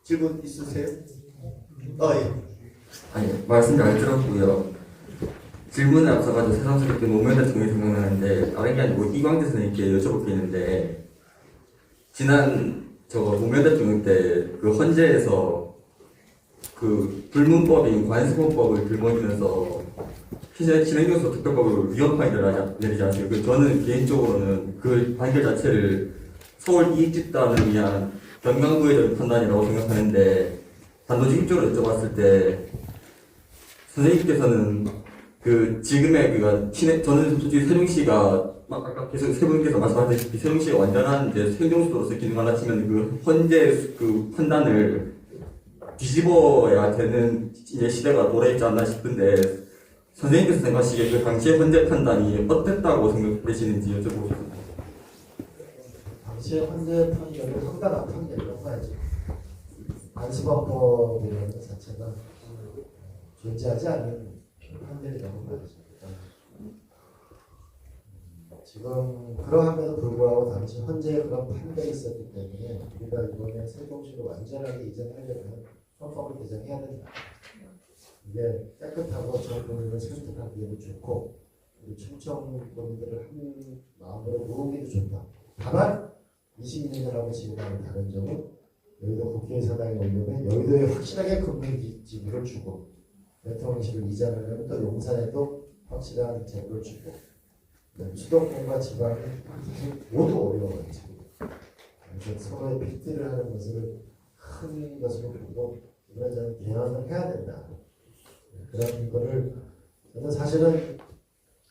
질문 있으세요? 예. 아니, 말씀 잘 들었고요. 질문에 앞서가지고 새삼스럽게 노무현 대통령이 생각나는데 다른 게 아니고 이광재 선생님께 여쭤볼 게 있는데 지난 노무현 대통령 때 그 헌재에서 그 불문법인 관습헌법을 들먹이면서 신행정서 특별법을 위헌판결을 내리지 않았어요. 저는 개인적으로는 그 판결 자체를 서울 이익 집단을 위한 경강부의적인 판단이라고 생각하는데 단도직입적으로 여쭤봤을 때 선생님께서는 그 지금의 저는 솔직히 세종시가 아까 계속 세 분께서 말씀하셨듯이 세종시가 완전한 이제 행정수도로서 기능하나 치면 그 헌재 그 판단을 뒤집어야 되는 이제 시대가 도래했지 않나 싶은데 선생님께서 생각하시기에 그 당시의 헌재 판단이 어땠다고 생각되시는지 여쭤보겠습니다. 당시의 헌재 판결은 황당한 판결이라고 봐야죠. 관습헌법이라는 것 자체가 존재하지 않는 판결이라고 봐야죠. 지금 그러함에도 불구하고 당시 헌재에 그런 판결이 있었기 때문에 우리가 이번에 세종시를 완전하게 이전하려면 헌법을 개정해야 된다. 이게 깨끗하고 전 국민을 설득하기에도 좋고 우리 충청도민들을 한 마음으로 모으기도 좋다. 다만 22년하고 지금하고 다른 점은 여의도 국회의사당에 오려면 여의도에 확실하게 국민지구를 주고 대통령실을 이전하려면 또 용산에도 확실한 제도를 주고 수도권과 지방이 모두 어려워요. 지금 서로의 빅딜을 하는 것을 큰 것으로 보고 이런 개헌을 해야 된다. 그런 거를 저는 사실은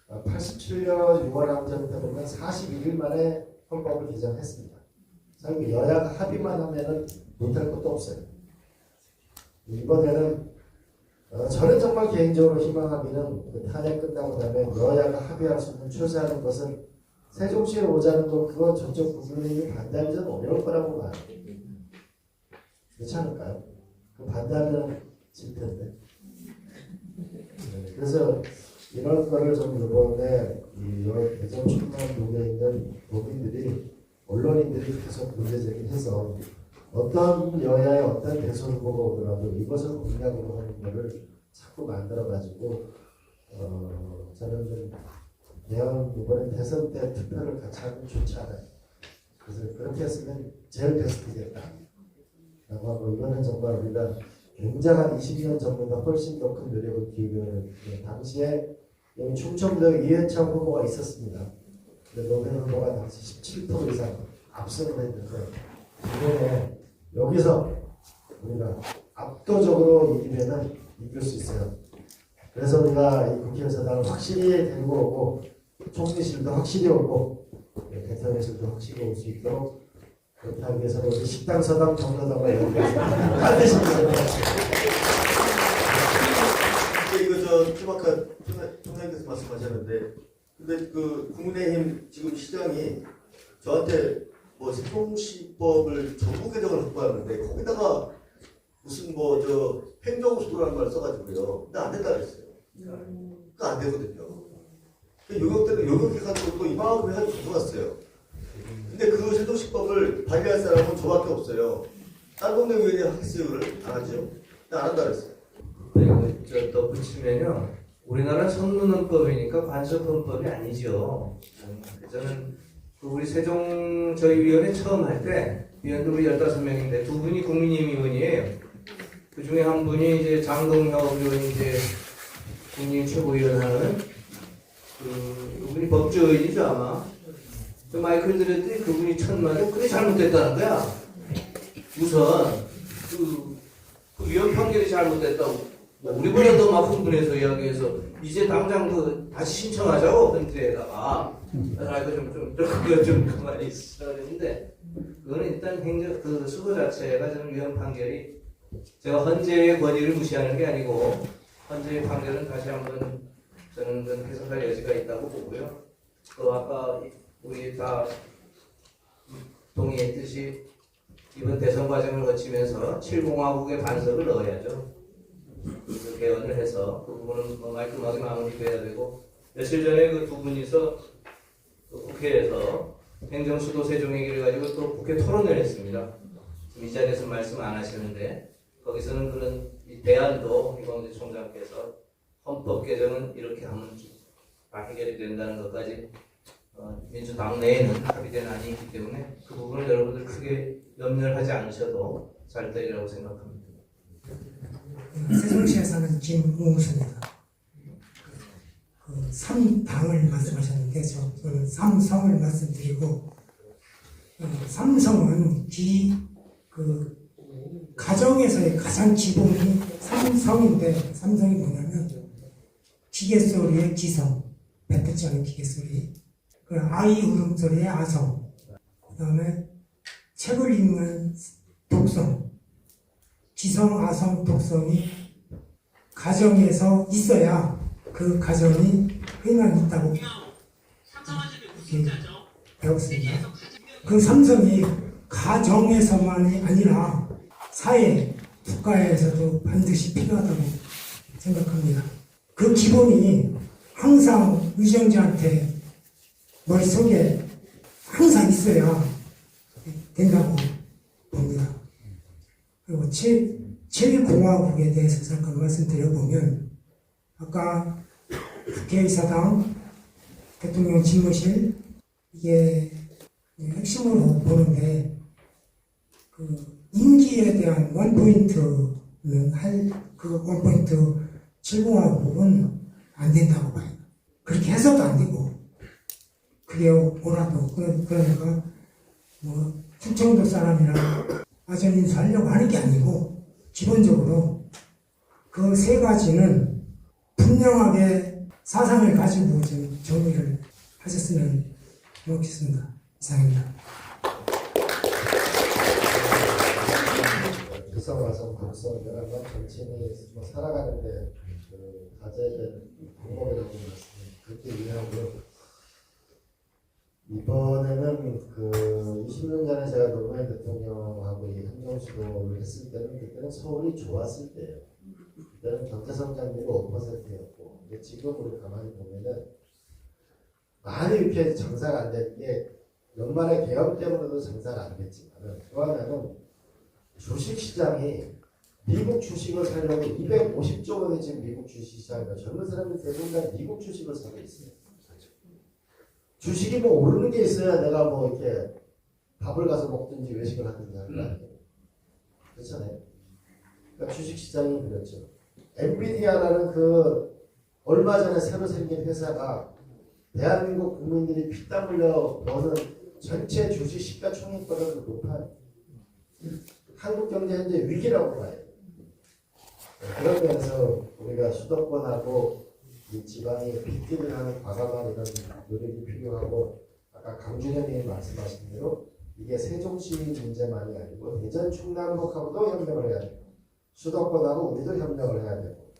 87년 6월 항쟁 때 보면 41일 만에 헌법을 개정했습니다. 사실 여야가 합의만 하면은 못할 것도 없어요. 이번에는 저는 정말 개인적으로 희망하기는 그 탄핵 끝나고 나면 여야가 합의할 수 있는 최소한의 것은 세종시에 오자는 거 그거 저쪽 국민의힘이 반대하기 전 어려울 거라고 봐요. 그렇지 않을까요? 그 반대하면 질 텐데. 그래서 이런 거를 좀 이번에 이 대전 충남도에 있는 도민들이 언론인들이 계속 문제제기해서 어떤 여야의 어떤 대선 후보가 오더라도 이것을 공약으로 하는 것을 자꾸 만들어가지고 저는 좀 대한 이번에 대선 때 투표를 같이 하면 좋지 않아요. 그래서 그렇게 했으면 제일 베스트겠다. 라고 하고 이거는 정말 우리가 굉장한 20년 전보다 훨씬 더 큰 노력을 기울여는 당시에 여기 충청도 이해창 후보가 있었습니다. 근데 노무현 후보가 당시 17% 이상 압승을 했는데 이번에 여기서 우리가 압도적으로 이기면은 이길 수 있어요. 그래서 우리가 이 국회의사당을 확실히 데리고 오고 총리실도 확실히 오고 대통령실도 확실히 올 수 있도록 그렇게 하기 위해서 우리 식당 서당 정로당과 연구해서 반드시 이거 좀 아까 총장님께서 말씀하셨는데 근데 그 국민의힘 지금 시장이 저한테 뭐 세종시법을 전부 개정을 확보하는데 거기다가 무슨 행정수도라는 말 써가지고요. 근데 안 된다 그랬어요. 그거 안 되거든요. 용역해가지고 또 이만큼 해가지고 가져갔어요. 근데 그 세종시법을 발의할 사람은 저밖에 없어요. 다른 동네 의원이 하겠어요, 그걸? 안 하죠. 안 한다 그랬어요. 덧붙이면요. 우리나라 선문헌법이니까 관습헌법이 아니죠. 저는 우리 세종 저희 위원회 처음 할 때 위원도 우리 15명인데 두 분이 국민의힘 의원이에요. 그 중에 한 분이 이제 장동혁 의원이 이제 국민의힘 최고위원 하는 그분이 법조인이죠 아마. 그 마이크를 들었더니 그분이 첫 말에 그게 잘못됐다는 거야. 우선 판결이 잘못됐다고 우리보다 더 막 흥분해서 이야기해서 이제 당장 다시 신청하자고 헌재에다가 이거 좀 그만히 있으라 그랬는데 그거는 일단 행정 수거 자체가 저는 위헌 판결이 제가 헌재의 권위를 무시하는 게 아니고 헌재의 판결은 다시 한번 저는 해석할 여지가 있다고 보고요. 아까 우리 다 동의했듯이 이번 대선 과정을 거치면서 7공화국의 반석을 넣어야죠. 그 개헌을 해서 그 부분은 깔끔하게 마무리돼야 되고 며칠 전에 그 두 분이서 국회에서 행정수도 세종얘기를 가지고 또 국회 토론을 했습니다. 이 자리에서 말씀 안 하시는데 거기서는 그런 이 대안도 이광재 총장께서 헌법 개정은 이렇게 하면 다 해결이 된다는 것까지 민주당 내에는 합의된 안이 있기 때문에 그 부분을 여러분들 크게 염려를 하지 않으셔도 잘 되리라고 생각합니다. 세종시에 사는 김웅수입니다. 그 3당을 말씀하셨는데 저는 3성을 말씀드리고 삼성은 가정에서의 가장 기본이 삼성인데 삼성이 뭐냐면 기계소리의 기성, 뱉지 않은 기계소리, 그 아이 울음소리의 아성, 그 다음에 책을 읽는 독성, 기성, 아성, 독성이 가정에서 있어야 그 가정이 행함이 있다고 배웠습니다. 그 삼성이 가정에서만이 아니라 사회, 국가에서도 반드시 필요하다고 생각합니다. 그 기본이 항상 의정자한테 머릿속에 항상 있어야 된다고 봅니다. 그리고 제1공화국에 대해서 잠깐 말씀드려보면 아까 국회의사당, 대통령 집무실 이게 핵심으로 보는데 그 임기에 대한 원포인트는 그 원포인트 7공화국은 안 된다고 봐요. 그렇게 해서도 안 되고 그게 뭐라도 그러니까 뭐 충청도 사람이랑 아전 인수하려고 하는 게 아니고 기본적으로 그 세 가지는 분명하게 사상을 가지고 좀 정리를 하셨으면 좋겠습니다. 이상입니다. 기성, 아성, 독성 이런 건 정치인이 살아가는데 가져야 될 방법이라고 말씀을 그렇게 이해하고요. 이번에는 20년 전에 제가 노무현 대통령하고 이 행정수도를 했을 때는 그때는 서울이 좋았을 때예요. 그때는 경제성장률이 5%였고 근데 지금 우리 가만히 보면은 많이 이렇게 장사가 안 된 게 연말에 개헌 때문에도 장사가 안 됐지만 또 하나는 주식시장이 미국 주식을 사려고 250조 원이 지금 미국 주식시장이다. 젊은 사람들이 대부분 다 미국 주식을 사고 있어요. 주식이 뭐 오르는 게 있어야 내가 뭐 이렇게 밥을 가서 먹든지 외식을 하든지 하는 거 아니에요. 그렇잖아요. 그러니까 주식시장이 그렇죠. 엔비디아라는 얼마 전에 새로 생긴 회사가 대한민국 국민들이 피땀 흘려 버는 전체 주식 시가총액보다 더 높아요. 한국 경제 현재 위기라고 봐요. 그런 면에서 우리가 수도권하고 이 지방이 빗길을 하는 과감한 이런 노력이 필요하고 아까 강준현님이 말씀하신 대로 이게 세종시 문제만이 아니고 대전 충남북하고도 협력을 해야 되고 수도권하고 우리도 협력을 해야 되고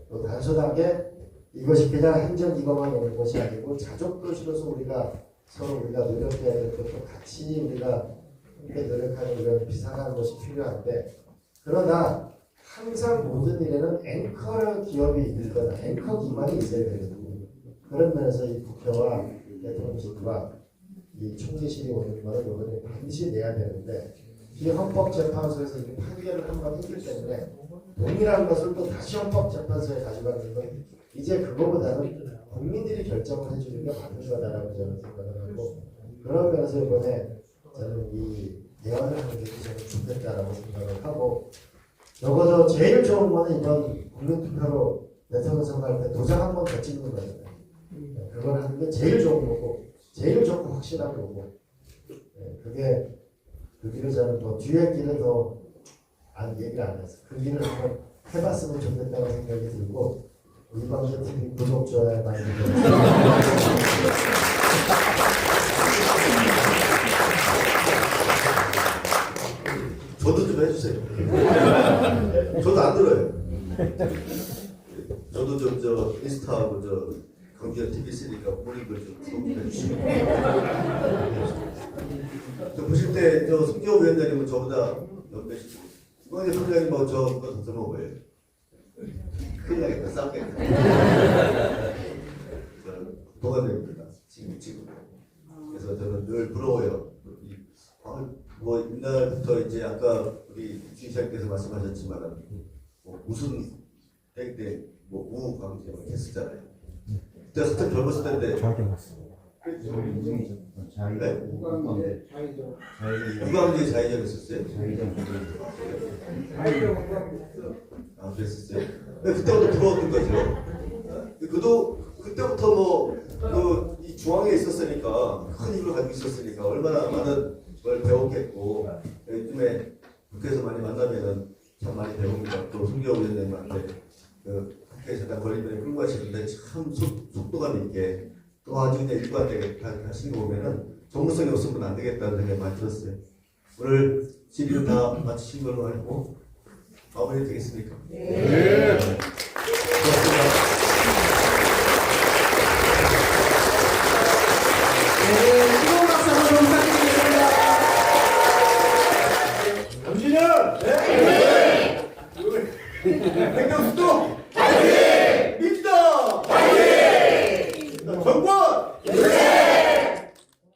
또 단순하게 이것이 그냥 행정기관만 오는 것이 아니고 자족도시로서 서로 우리가 노력해야 될 것도 같이 우리가 함께 노력하는 이런 비상한 것이 필요한데 그러나 항상 모든 일에는 앵커 기업이 있거나 앵커 기관이 있어야 되거든요. 그런 면에서 이 국회와 대통령실과 이 총리실이 오는 것을 이번에 반드시 내야 되는데 이 헌법재판소에서 이 판결을 한번 했기 때문에 동일한 것을 또 다시 헌법재판소에 가져가는 건 이제 그거보다는 국민들이 결정을 해주는 게 맞는 거다라고 저는 생각을 하고 그런 면에서 이번에 저는 이 예언을 하는 게 저는 좋겠다라고 생각을 하고 적어도 제일 좋은 거는 이번 국민투표로 대통령 선거할 때 도장 한 번 더 찍는 거잖아요. 그걸 하는 게 제일 좋은 거고 제일 좋고 확실한 거고 그게 그 길을 저는 더 뒤에 길은 더 얘기를 안 했어. 그 일을 한번 해봤으면 좋겠다고 생각이 들고 이광재 TV 구독 좋아요 많이 눌러주세요. 저도 좀 해주세요. 저도 안 들어요. 저도 저 인스타하고 저 강주현 TV 쓰니까 모닝글 좀 구독 해주시고. 저 보실 때 저 송기호 위원장님은 저보다 몇배씩 이광재 총장님하고 저보다 더 먹어요. 큰일 나겠다. 싸우겠다. 저는 동안됩니다. 지금. 그래서 저는 늘 부러워요. 뭐 옛날부터 이제 아까 우리 주시장께서 말씀하셨지만 뭐 무슨 땡땡 뭐 우광재 뭐 했었잖아요. 그때 한참 젊었을 텐데. 네? 우광재 좌회전 했었어요? 아 그랬었어요? 그때부터 부러웠던 거죠. 그때부터 이 중앙에 있었으니까 큰 힘을 가지고 있었으니까 얼마나 많은 걸 배웠겠고 요즘에 국회에서 많이 만나면은 참 많이 배웁니다. 또 송기호 위원장님한테 국회에서 다 걸리면 끌고 가시는데 참 속도감 있게 또 아주 그냥 일관되게 하시는 거 보면은 전문성이 없으면 안 되겠다는 생각이 많이 들었어요. 오늘 질의를 다 마치신 걸로 알고 마무리 되겠습니까? 네. 고맙습니다.